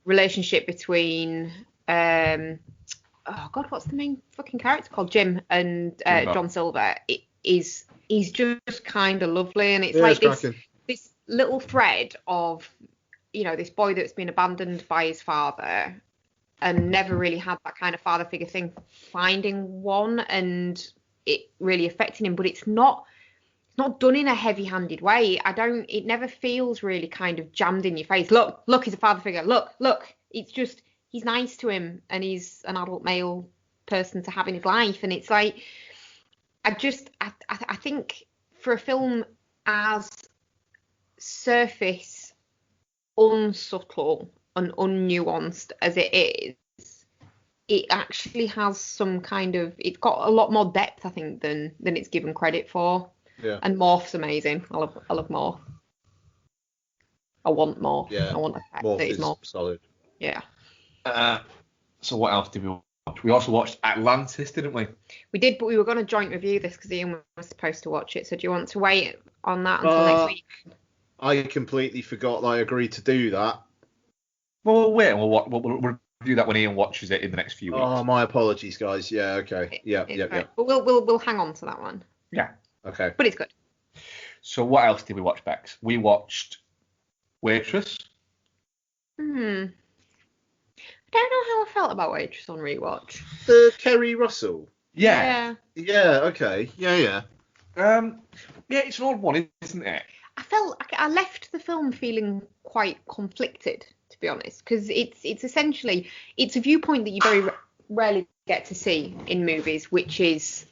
relationship between what's the main fucking character called? Jim and John Silver. He's just kind of lovely, and it's like this little thread of, you know, this boy that's been abandoned by his father and never really had that kind of father figure thing, finding one and it really affecting him, but it's not done in a heavy-handed way. It never feels really kind of jammed in your face. Look, he's a father figure. Look. It's just, he's nice to him and he's an adult male person to have in his life. And it's like, I think for a film as surface, unsubtle and unnuanced as it is, it actually has some kind of, it's got a lot more depth, I think, than it's given credit for. Yeah. And Morph's amazing. I love Morph. I want Morph. Yeah. I want a pet Morph that is is Morph. solid. Yeah. So what else did we watch? We also watched Atlantis, didn't we? We did, but we were going to joint review this because Ian was supposed to watch it. So do you want to wait on that until next week? I completely forgot that I agreed to do that. Well, we'll wait and we'll do that when Ian watches it in the next few weeks. Oh, my apologies, guys. Yeah, okay. Yeah. But we'll hang on to that one. Yeah. Okay. But it's good. So what else did we watch, Bex? We watched Waitress. I don't know how I felt about Waitress on rewatch. The Kerry Russell. Yeah. Yeah, okay. Yeah. Yeah, it's an odd one, isn't it? I left the film feeling quite conflicted, to be honest, because it's essentially, it's a viewpoint that you very rarely get to see in movies, which is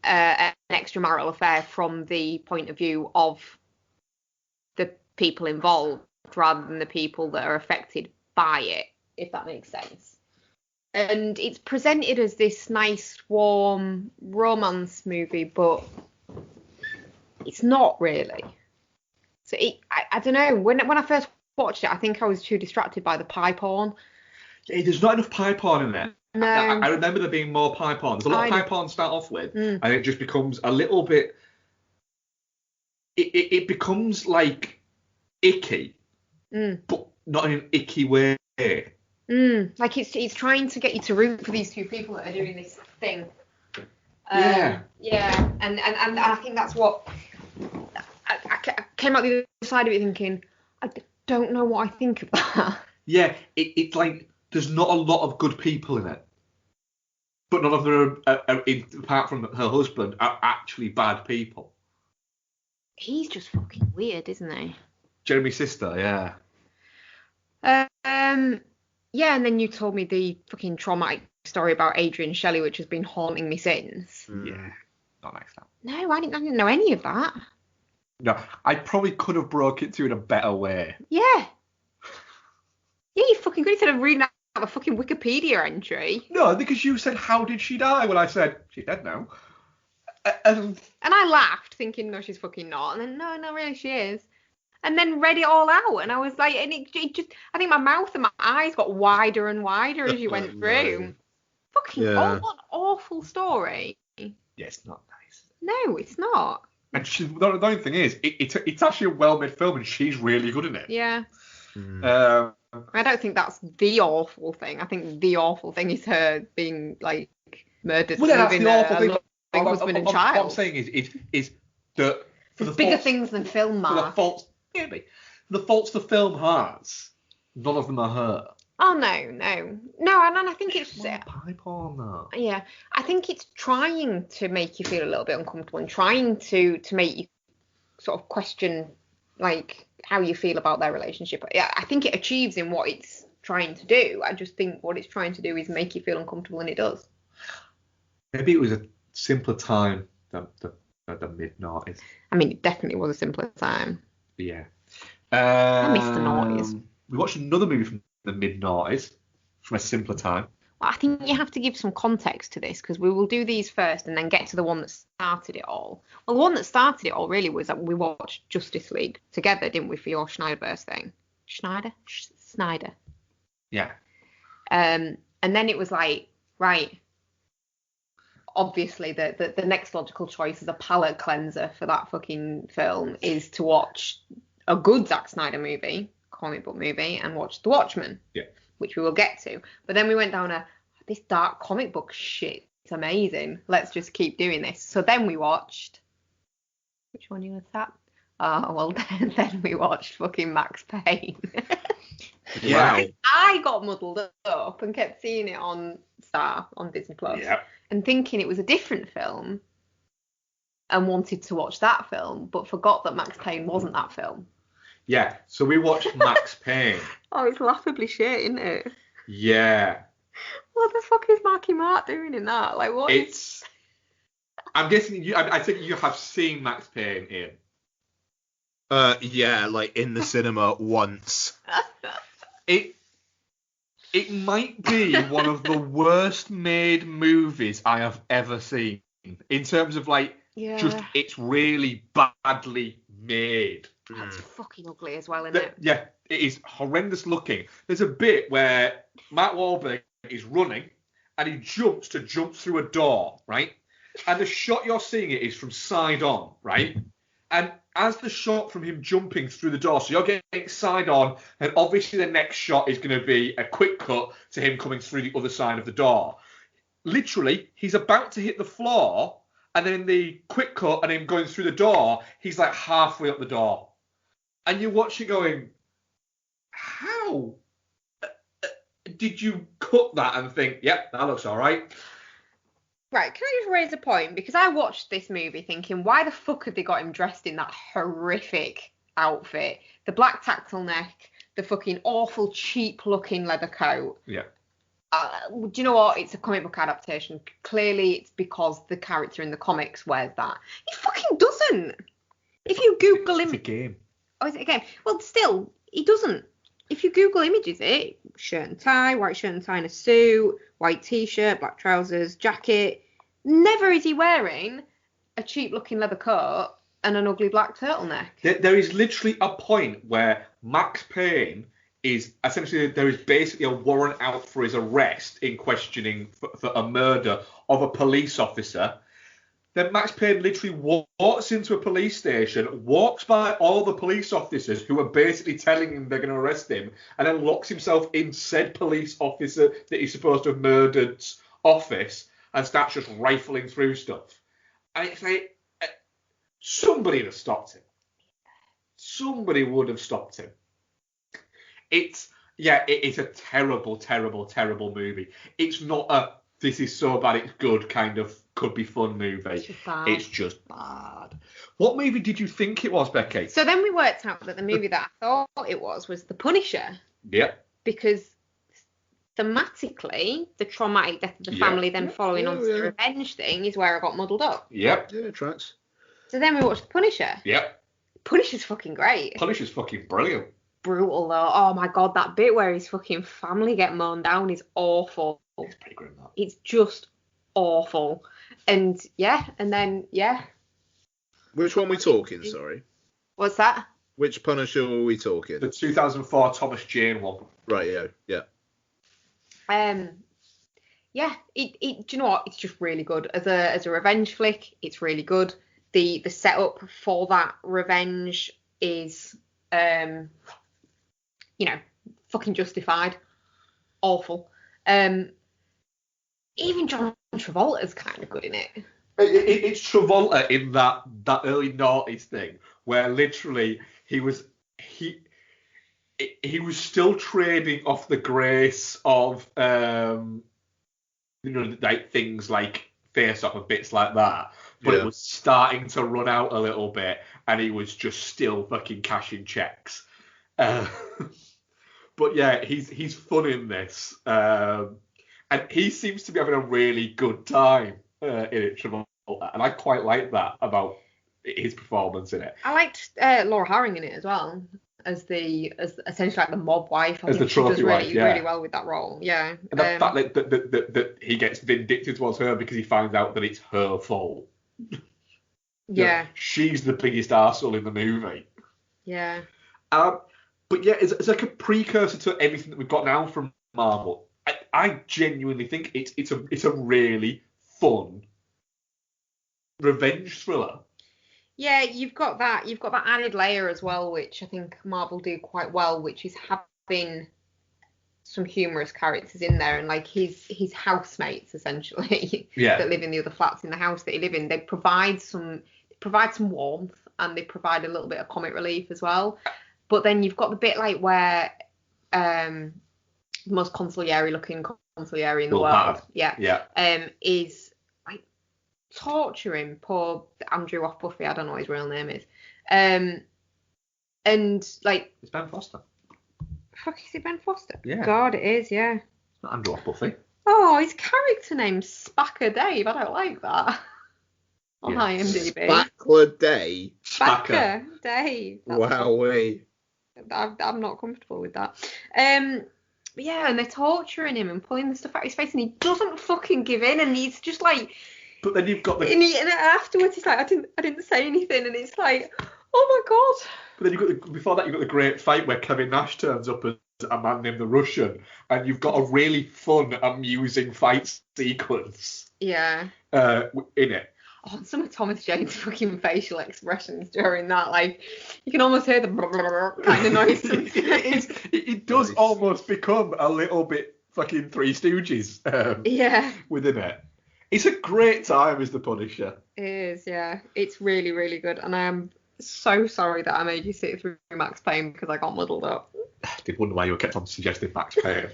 an extramarital affair from the point of view of the people involved rather than the people that are affected by it, if that makes sense. And it's presented as this nice, warm romance movie, but it's not really. So I don't know. When I first watched it, I think I was too distracted by the pie porn. Yeah, there's not enough pie porn in there. No. I remember there being more pie porn. There's a lot of pie porn to start off with, and it just becomes a little bit. It becomes like icky, but not in an icky way. Like it's trying to get you to root for these two people that are doing this thing. Yeah, and I think that's what I came out the other side of it thinking, I don't know what I think of that. Yeah, it's like there's not a lot of good people in it, but none of them are apart from her husband, are actually bad people. He's just fucking weird, isn't he? Jeremy's sister, yeah. Yeah, and then you told me the fucking traumatic story about Adrian Shelley, which has been haunting me since. Yeah, not nice that. No, I didn't know any of that. No, I probably could have broke it to you in a better way. Yeah. Yeah, you fucking could instead of reading out a fucking Wikipedia entry. No, because you said, how did she die? When I said, she's dead now. And I laughed, thinking, no, she's fucking not. And then, no, really, she is. And then read it all out, and I was like, and it just, I think my mouth and my eyes got wider and wider as you went through. Fucking what an awful story. Yeah, it's not nice. No, it's not. And the only thing is, it's actually a well-made film, and she's really good in it. Yeah. I don't think that's the awful thing. I think the awful thing is her being like murdered. Well, that's the awful thing. Husband and child. What I'm saying is that there's bigger things than film, Mark. The faults the film has, none of them are her. Oh no, and I think it's pipe on that. Yeah, I think it's trying to make you feel a little bit uncomfortable and trying to make you sort of question like how you feel about their relationship. Yeah, I think it achieves in what it's trying to do. I just think what it's trying to do is make you feel uncomfortable, and it does. Maybe it was a simpler time than the mid-noughties. I mean, it definitely was a simpler time. Yeah. I miss the noughties. We watched another movie from the mid-noughties, from a simpler time. Well, I think you have to give some context to this, because we will do these first and then get to the one that started it all. Well, the one that started it all really was that we watched Justice League together, didn't we, for your Snyderverse thing? Snyder. Yeah. And then it was like, right, obviously the next logical choice as a palate cleanser for that fucking film is to watch a good Zack Snyder movie, comic book movie, and watch The Watchmen. Yeah. Which we will get to. But then we went down this dark comic book shit. It's amazing. Let's just keep doing this. So then we watched. Which one was that? Oh, well, then we watched fucking Max Payne. Yeah. I got muddled up and kept seeing it on Star, on Disney Plus, and thinking it was a different film and wanted to watch that film, but forgot that Max Payne wasn't that film. Yeah, so we watched Max Payne. Oh, it's laughably shit, isn't it? Yeah. What the fuck is Marky Mark doing in that? Like, what? I'm guessing I think you have seen Max Payne, Ian. Yeah, like in the cinema once. It might be one of the worst made movies I have ever seen. In terms of just it's really badly made. It's fucking ugly as well, isn't it? Yeah, it is horrendous looking. There's a bit where Mark Wahlberg is running and he jumps through a door, right? And the shot you're seeing it is from side on, right? And as the shot from him jumping through the door, so you're getting side on, and obviously the next shot is going to be a quick cut to him coming through the other side of the door. Literally, he's about to hit the floor, and then the quick cut and him going through the door, he's like halfway up the door. And you watch it going, how did you cut that and think, yep, that looks all right? Right, can I just raise a point? Because I watched this movie thinking, why the fuck have they got him dressed in that horrific outfit? The black turtleneck, the fucking awful, cheap-looking leather coat. Yeah. Do you know what? It's a comic book adaptation. Clearly, it's because the character in the comics wears that. He fucking doesn't. If you Google him... It's a game. Oh, is it a game? Well, still, he doesn't. If you Google images it, shirt and tie, white shirt and tie and a suit, white t-shirt, black trousers, jacket. Never is he wearing a cheap-looking leather coat and an ugly black turtleneck. There is literally a point where Max Payne is essentially, there is basically a warrant out for his arrest in questioning for a murder of a police officer. Then Max Payne literally walks into a police station, walks by all the police officers who are basically telling him they're going to arrest him, and then locks himself in said police officer that he's supposed to have murdered's office and starts just rifling through stuff. And it's like, somebody would have stopped him. Somebody would have stopped him. It is a terrible, terrible, terrible movie. It's not a this is so bad it's good kind of could be fun movie. It's just bad. What movie did you think it was, Becky? So then we worked out that the movie that I thought it was The Punisher. Yep. Because thematically, the traumatic death of the family then following on to the revenge thing is where I got muddled up. Yep. Yeah, tracks. So then we watched The Punisher. Yep. Punisher's fucking great. Punisher's fucking brilliant. Brutal though. Oh my god, that bit where his fucking family get mown down is awful. It's pretty grim, that. It's just awful. And then Which one we talking, sorry? What's that? Which Punisher were we talking? The 2004 Thomas Jane one. Right, yeah. Do you know what? It's just really good. As a revenge flick, it's really good. The setup for that revenge is fucking justified. Awful. Even John Travolta's kind of good in it. It's Travolta in that early noughties thing where literally he was still trading off the grace of like things like Face Off and bits like that, but it was starting to run out a little bit, and he was just still fucking cashing checks. But yeah, he's fun in this, and he seems to be having a really good time in it, Travolta, and I quite like that about his performance in it. I liked Laura Harring in it as well as essentially like the mob wife. I as think the trophy she does wife, really well with that role. Yeah. And the fact that he gets vindictive towards her because he finds out that it's her fault. Yeah. She's the biggest arsehole in the movie. Yeah. But yeah, it's like a precursor to everything that we've got now from Marvel. I genuinely think it's a really fun revenge thriller. Yeah, you've got that added layer as well, which I think Marvel do quite well, which is having some humorous characters in there, and like his housemates essentially that live in the other flats in the house that he live in. They provide some warmth, and they provide a little bit of comic relief as well. But then you've got the bit like where the most consigliere looking consigliere in the world, is like torturing poor Andrew off Buffy. I don't know what his real name is. And like it's Ben Foster. Fuck, is it Ben Foster? Yeah. God, it is. Yeah. It's not Andrew off Buffy. Oh, his character name's Spacker Dave. I don't like that. On IMDb. Spackler Day. Spacker Dave. Wowee. I'm not comfortable with that. But yeah, and they're torturing him and pulling the stuff out of his face, and he doesn't fucking give in, and he's just like. But then you've got the. And afterwards, he's like, I didn't say anything, and it's like, oh my god. But then you've got before that, you've got the great fight where Kevin Nash turns up as a man named the Russian, and you've got a really fun, amusing fight sequence. Yeah. In it. Oh, and some of Thomas Jane's fucking facial expressions during that, like, you can almost hear the blah, blah, blah kind of noise. It does almost become a little bit fucking Three Stooges. Within it. It's a great time as the Punisher. It is, yeah. It's really, really good, and I am so sorry that I made you sit through Max Payne because I got muddled up. I did wonder why you kept on suggesting Max Payne.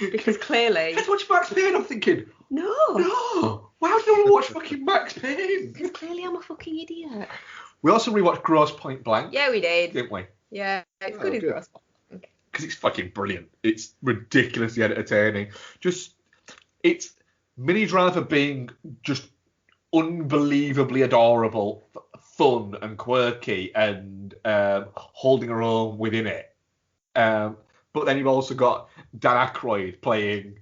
Because clearly. Let's watch Max Payne. I'm thinking. No. Why would you want to watch fucking Max Payne? Because clearly I'm a fucking idiot. We also rewatched Grosse Point Blank. Yeah, we did. Didn't we? Yeah, it's good as Grosse Point Blank. Because it's fucking brilliant. It's ridiculously entertaining. It's Minnie Driver being just unbelievably adorable, fun and quirky, and holding her own within it. But then you've also got Dan Aykroyd playing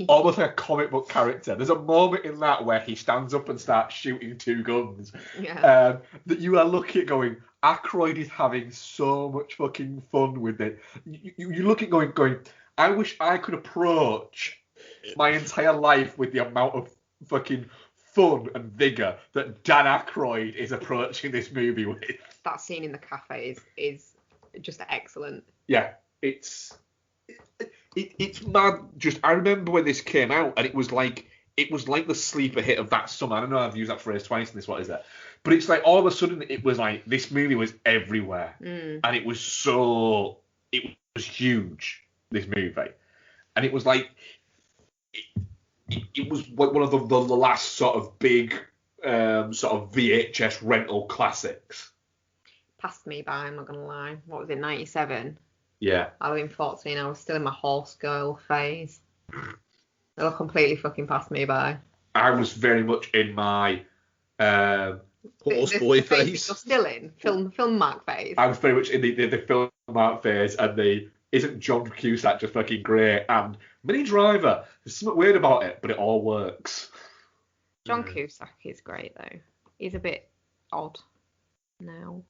almost like a comic book character. There's a moment in that where he stands up and starts shooting two guns. Yeah. That you are looking at going, Aykroyd is having so much fucking fun with it. You look at going, I wish I could approach my entire life with the amount of fucking fun and vigour that Dan Aykroyd is approaching this movie with. That scene in the cafe is just excellent. Yeah, it's mad. Just I remember when this came out, and it was like the sleeper hit of that summer. I don't know, I've used that phrase twice in this. What is that? But it's like all of a sudden it was like this movie was everywhere, and it was huge. This movie, and it was like it was one of the last sort of big sort of VHS rental classics. Passed me by, I'm not gonna lie. What was it, 97? Yeah. I was in 14, I was still in my horse girl phase. They were completely fucking passed me by. I was very much in my horse boy phase. You're still in film mark phase. I was very much in the film art phase, and the isn't John Cusack just fucking great? And Minnie Driver, there's something weird about it, but it all works. John Cusack is great though. He's a bit odd now.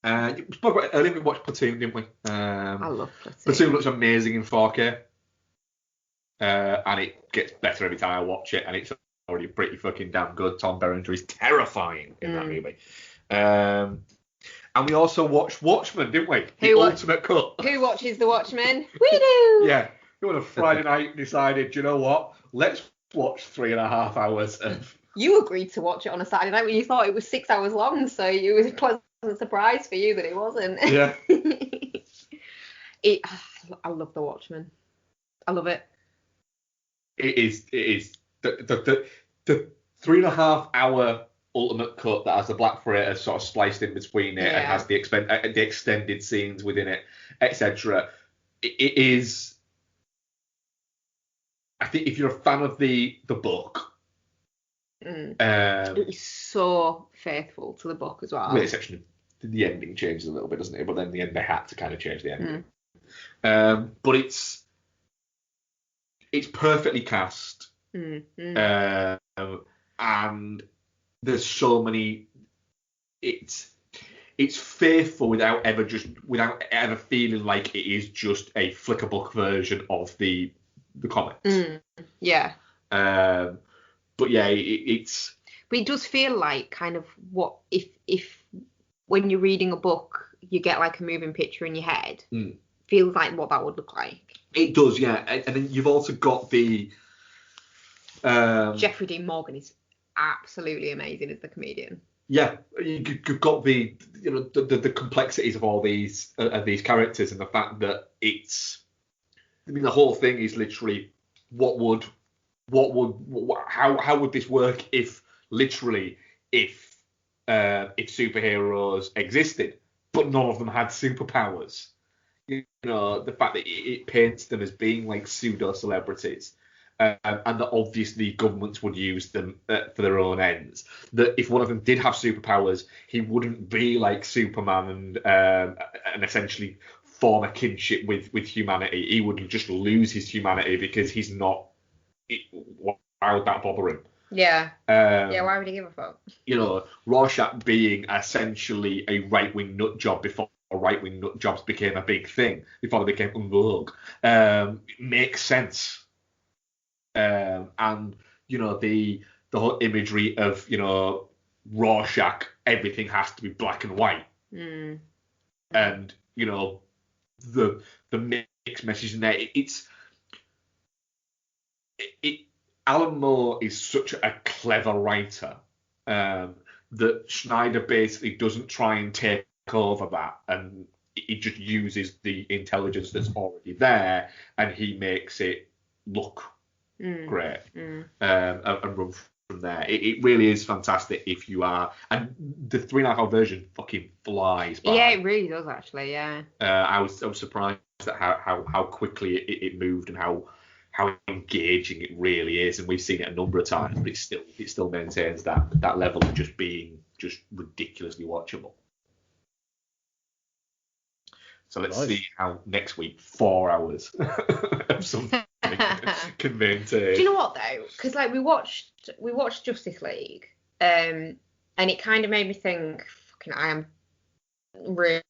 Earlier we watched Platoon, didn't we? I love Platoon. Platoon looks amazing in 4K. And it gets better every time I watch it, and it's already pretty fucking damn good. Tom Berenger is terrifying in that movie. And we also watched Watchmen, didn't we? The ultimate cut. Who watches The Watchmen? We do! Yeah. We went on a Friday night and decided, you know what? Let's watch 3.5 hours of... You agreed to watch it on a Saturday night when you thought it was 6 hours long, so it was a pleasant surprise for you that it wasn't. Yeah. I love The Watchmen. I love it. It is the 3.5 hour ultimate cut that has the black freighter sort of spliced in between it and has the extended scenes within it, etc. It is. I think if you're a fan of the book, it is so faithful to the book as well. With the exception of the ending changes a little bit, doesn't it? But then the end they had to kind of change the ending. But it's perfectly cast, and there's so many. It's faithful without ever feeling like it is just a flicker book version of the comics. Yeah. But yeah, it's. But it does feel like kind of what if when you're reading a book you get like a moving picture in your head. Feels like what that would look like. It does, yeah. And then you've also got the Jeffrey Dean Morgan is absolutely amazing as the comedian. Yeah, you've got the the complexities of all these characters, and the fact that it's. I mean, the whole thing is literally how would this work if superheroes existed, but none of them had superpowers. You know, the fact that it paints them as being like pseudo celebrities, and that obviously governments would use them for their own ends. That if one of them did have superpowers, he wouldn't be like Superman and essentially form a kinship with humanity. He would just lose his humanity because he's not. Why would that bother him? Yeah. Why would he give a fuck? You know, Rorschach being essentially a right-wing nut job before right-wing nut jobs became a big thing, before they became en vogue, makes sense. And you know, the whole imagery of, you know, Rorschach, everything has to be black and white. And you know, the mixed message in there, Alan Moore is such a clever writer that Schneider basically doesn't try and take over that, and he just uses the intelligence that's already there, and he makes it look great and run from there. It really is fantastic if you are, and the 3.5 hour version fucking flies by. Yeah, it really does actually. Yeah. I was surprised at how quickly it moved and how engaging it really is, and we've seen it a number of times, but it still maintains that level of just being just ridiculously watchable. So let's see how next week 4 hours of something can maintain. Do you know what though? Because like we watched Justice League, and it kind of made me think, fucking, I am really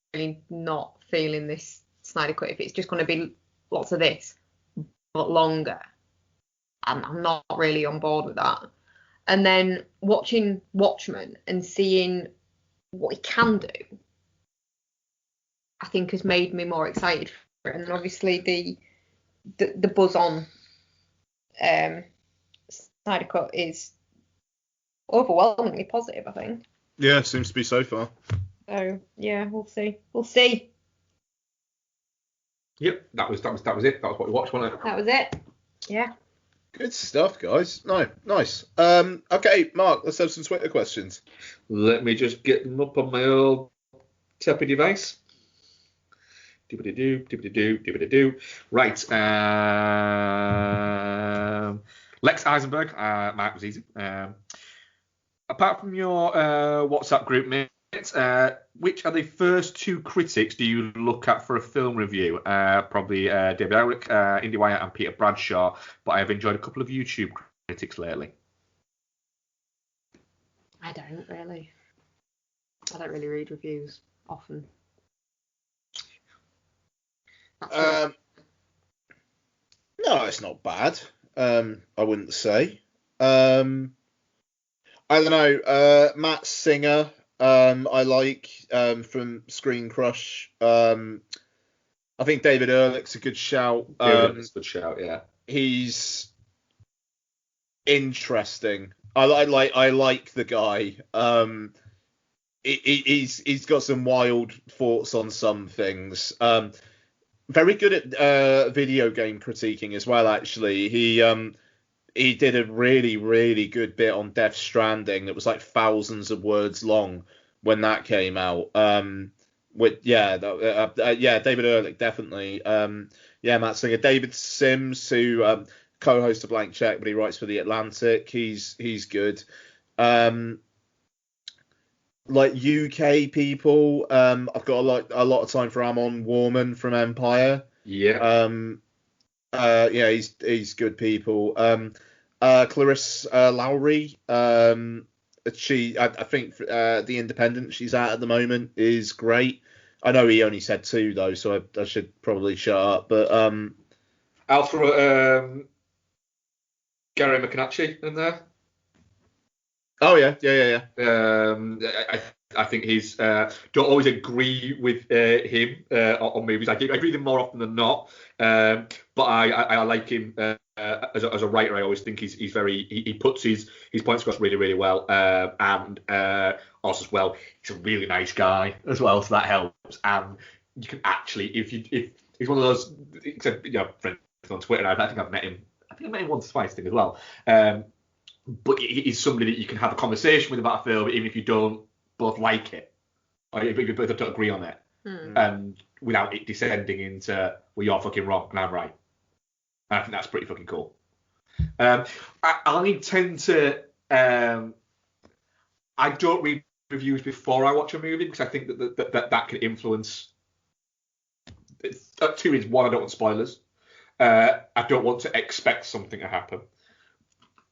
not feeling this Snyder Cut if it's just going to be lots of this. But longer, and I'm not really on board with that. And then watching Watchmen and seeing what he can do, I think has made me more excited for it. And obviously the buzz on Snyder Cut is overwhelmingly positive, I think. Yeah, seems to be so far. So yeah, we'll see. Yep, that was it. That was what we watched, wasn't it? That was it. Yeah. Good stuff, guys. No, nice. Okay, Mark, let's have some Twitter questions. Let me just get them up on my old tappy device. Dibbity-doo. Right. Lex Eisenberg. Mine was easy. Apart from your WhatsApp group mates, which are the first two critics do you look at for a film review? Probably David Ehrlich, IndieWire, and Peter Bradshaw. But I have enjoyed a couple of YouTube critics lately. I don't really read reviews often. No, it's not bad. I wouldn't say. I don't know. Matt Singer, I like from Screen Crush. I think David Ehrlich's a good shout. David's a good shout, yeah. He's interesting. I like the guy. He's got some wild thoughts on some things. Very good at video game critiquing as well. Actually, he did a really, really good bit on Death Stranding that was like thousands of words long when that came out. David Ehrlich definitely. Matt Singer, David Sims, who co-host of Blank Check, but he writes for The Atlantic. He's good. Like UK people, I've got a lot of time for Amon Warman from Empire. Yeah. He's good people. Clarissa Lowry, I think The Independent she's at the moment is great. I know he only said 2 though, so I should probably shut up. But I'll throw Gary McConaughey in there. Oh yeah. I think he's don't always agree with him on movies. I agree with him more often than not, but I like him as a writer. I always think he's very he puts his points across really, really well, and also as well he's a really nice guy as well, so that helps. And you can actually if he's one of those, except friends on Twitter, I think I've met him. I think I met him once or twice, I think as well. But he's somebody that you can have a conversation with about a film, even if you don't both like it, or if you both don't agree on it, and without it descending into, well, you're fucking wrong and I'm right. And I think that's pretty fucking cool. I tend to, I don't read reviews before I watch a movie because I think that can influence 2 reasons. One, I don't want spoilers. I don't want to expect something to happen.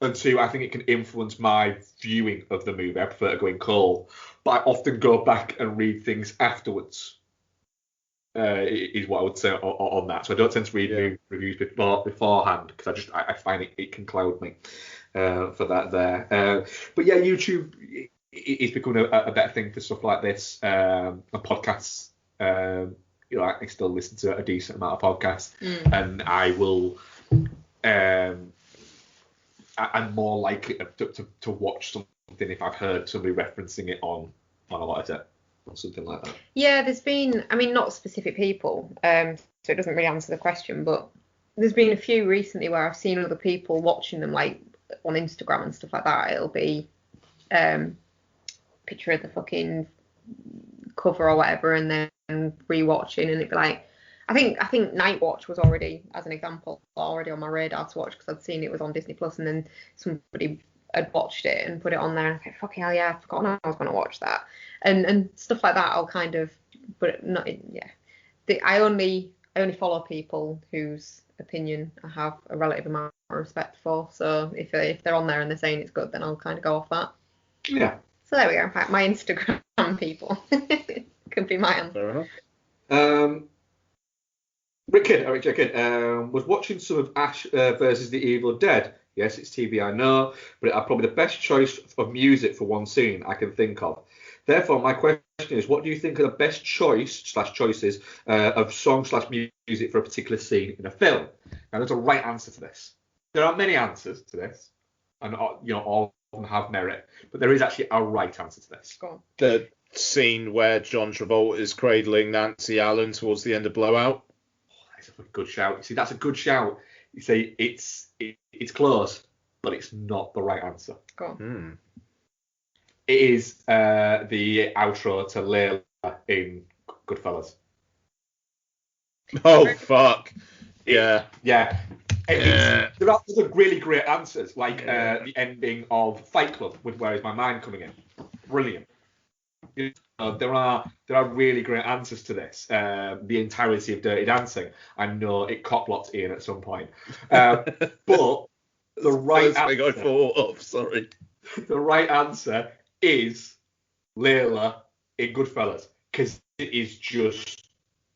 And 2, I think it can influence my viewing of the movie. I prefer to go in cold. But I often go back and read things afterwards, is what I would say on that. So I don't tend to read reviews beforehand because I find it can cloud me for that there. But yeah, YouTube is becoming a better thing for stuff like this. And podcasts, I still listen to a decent amount of podcasts. And I will... I'm more likely to watch something if I've heard somebody referencing it on a lot of it or something like that. Yeah, there's been, not specific people, so it doesn't really answer the question, but there's been a few recently where I've seen other people watching them, like on Instagram and stuff like that. It'll be picture of the fucking cover or whatever, and then rewatching, and it'd be like, I think Night Watch was already, as an example, already on my radar to watch because I'd seen it was on Disney Plus, and then somebody had watched it and put it on there, and I was like, fucking hell yeah, I've forgotten I was going to watch that, and stuff like that. I'll kind of, but not, yeah. I only follow people whose opinion I have a relative amount of respect for. So if they're on there and they're saying it's good, then I'll kind of go off that. Yeah. So there we go. In fact, my Instagram people could be my answer. Fair enough. Rick was watching some of Ash versus the Evil Dead. Yes, it's TV, I know, but it's probably the best choice of music for one scene I can think of. Therefore, my question is, what do you think are the best choices of song/music for a particular scene in a film? Now, there's a right answer to this. There are many answers to this, and all of them have merit, but there is actually a right answer to this. Go on. The scene where John Travolta is cradling Nancy Allen towards the end of Blowout. That's a good shout. See, that's a good shout. You say it's close, but it's not the right answer. Go on. It is the outro to Layla in Goodfellas. Oh fuck. Yeah. Yeah. There are other really great answers, like the ending of Fight Club with "Where Is My Mind" coming in. Brilliant. You know, there are really great answers to this. The entirety of Dirty Dancing. I know it cockblocked Ian at some point, but the right thing I thought of. Sorry. The right answer is Layla in Goodfellas, because it is just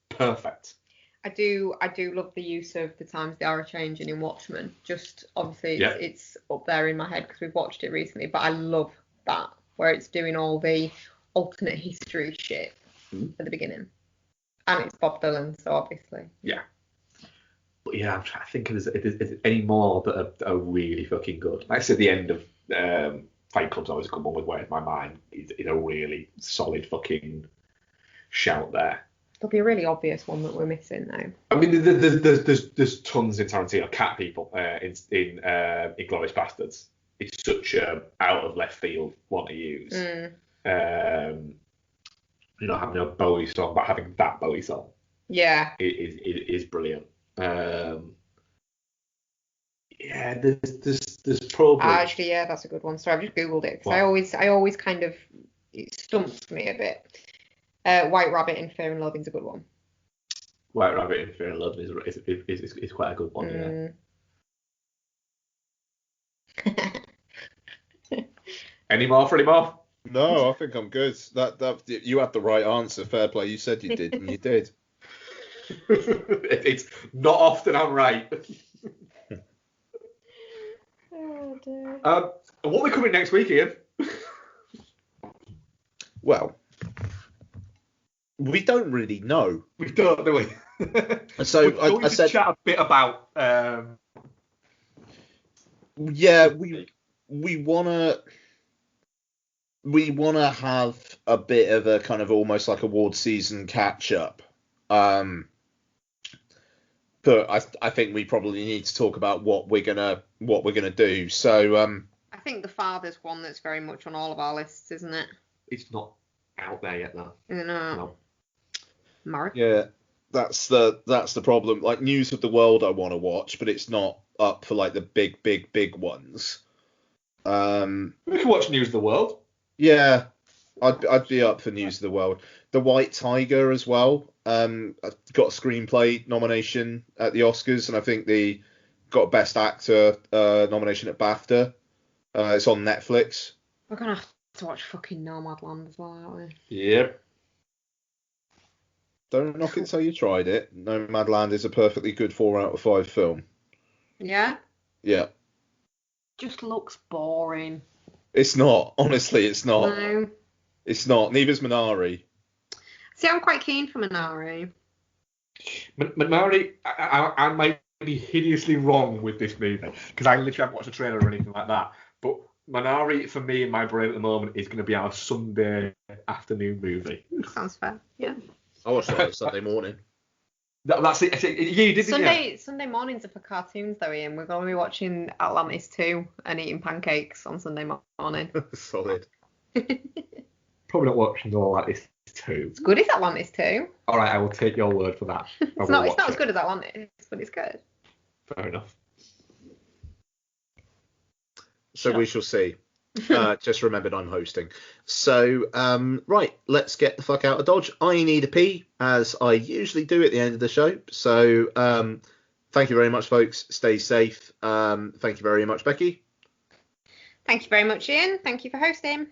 perfect. I do love the use of the times they are changing in Watchmen. Just obviously it's up there in my head because we've watched it recently, but I love that where it's doing all the alternate history shit at the beginning, and it's Bob Dylan, so obviously. Yeah. But yeah, I'm trying to think if there's any more that are really fucking good. Like I said, the end of Fight Club's always a good one with "Where's My Mind." Is a really solid fucking shout there. There'll be a really obvious one that we're missing though. I mean, there's tons in Tarantino. Cat people in Inglourious Bastards. It's such a out of left field one to use. Having a Bowie song, but having that Bowie song. Yeah. It is brilliant. There's probably. Actually, yeah, that's a good one. Sorry, I've just googled it because I always kind of it stumps me a bit. White Rabbit in Fear and Loathing's a good one. White Rabbit in Fear and Loathing is quite a good one. Yeah. Any more for any more? No, I think I'm good. That you had the right answer. Fair play. You said you did, and you did. It's not often I'm right. Oh dear. What are we coming next week, Ian? Well, we don't really know. We don't, do we? So I said chat a bit about. Yeah, we wanna have a bit of a kind of almost like award season catch up. But I think we probably need to talk about what we're gonna do. So I think The Father's one that's very much on all of our lists, isn't it? It's not out there yet, though. No. Mark? Yeah, that's the problem. Like News of the World, I want to watch, but it's not up for like the big ones. We can watch News of the World. Yeah, I'd be up for News of the World. The White Tiger as well. Got a screenplay nomination at the Oscars, and I think they got Best Actor nomination at BAFTA. It's on Netflix. We're gonna have to watch fucking Nomadland as well, aren't we? Yep. Don't knock it till you tried it. Nomadland is a perfectly good 4 out of 5 film. Yeah? Yeah. Just looks boring. It's not. Honestly, it's not. No. It's not. Neither's Minari. See, I'm quite keen for Minari. Minari, I might be hideously wrong with this movie because I literally haven't watched a trailer or anything like that. But Minari, for me, in my brain at the moment, is going to be our Sunday afternoon movie. Sounds fair. Yeah. I watched that on Sunday morning. That's it. Yeah, you did. Sunday mornings are for cartoons, though, Ian. We're going to be watching Atlantis 2 and eating pancakes on Sunday morning. Solid. Probably not watching all Atlantis 2. It's good as Atlantis 2. All right, I will take your word for that. It's not as good as Atlantis, but it's good. Fair enough. So we shall see. Just remembered I'm hosting. So, right, let's get the fuck out of Dodge. I need a pee, as I usually do at the end of the show. So, thank you very much, folks. Stay safe. Thank you very much, Becky. Thank you very much, Ian. Thank you for hosting.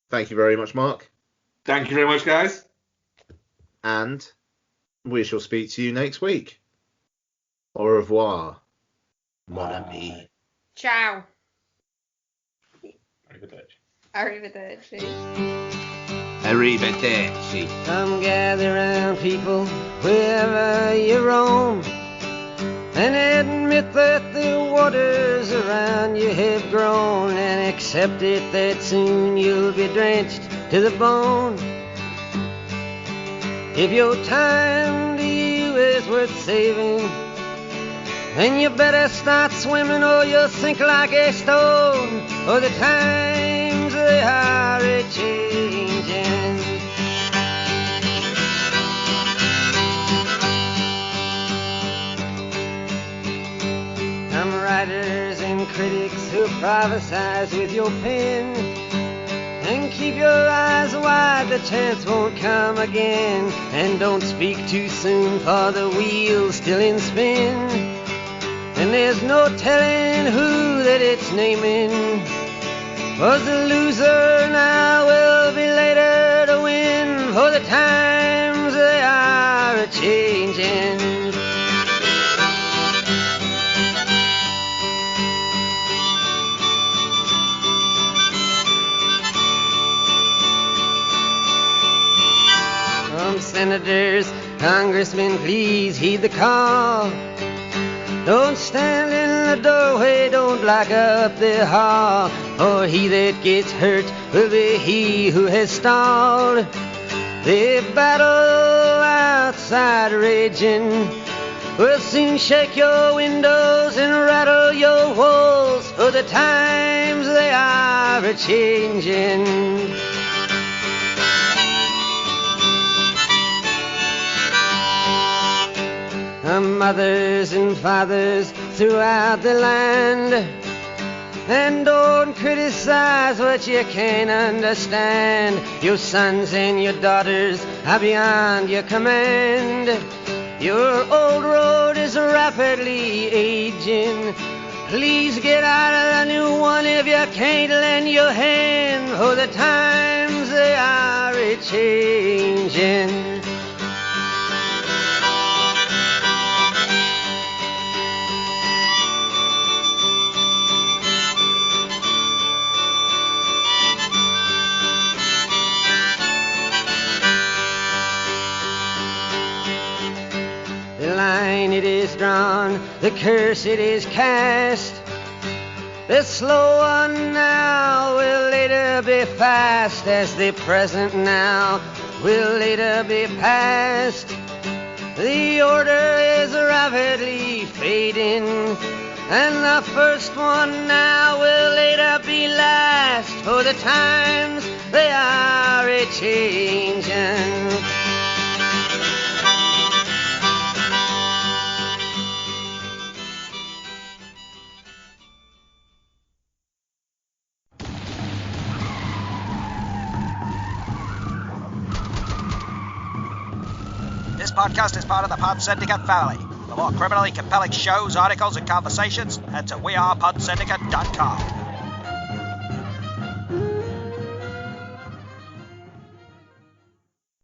Thank you very much, Mark. Thank you very much, guys. And we shall speak to you next week. Au revoir, mon ami. Ciao. Arrivederci. Arrivederci. Come gather round, people, wherever you roam, and admit that the waters around you have grown, and accept it that soon you'll be drenched to the bone. If your time to you is worth saving, then you better start swimming or you'll sink like a stone. For the times they are a-changing. Some writers and critics who prophesize with your pen, and keep your eyes wide, the chance won't come again. And don't speak too soon, for the wheel's still in spin, and there's no telling who that it's naming. Was the loser now will be later to win, for the times they are a-changing. Senators, congressmen, please heed the call. Don't stand in the doorway, don't block up the hall, for he that gets hurt will be he who has stalled. The battle outside raging will soon shake your windows and rattle your walls, for the times they are a-changing. Mothers and fathers throughout the land, and don't criticize what you can't understand. Your sons and your daughters are beyond your command. Your old road is rapidly aging. Please get out of the new one if you can't lend your hand, for the times they are a-changing. It is drawn, the curse it is cast. The slow one now will later be fast, as the present now will later be past. The order is rapidly fading, and the first one now will later be last, for the times they are a-changing. This podcast is part of the Pod Syndicate family. For more criminally compelling shows, articles, and conversations, head to wearePodsyndicate.com.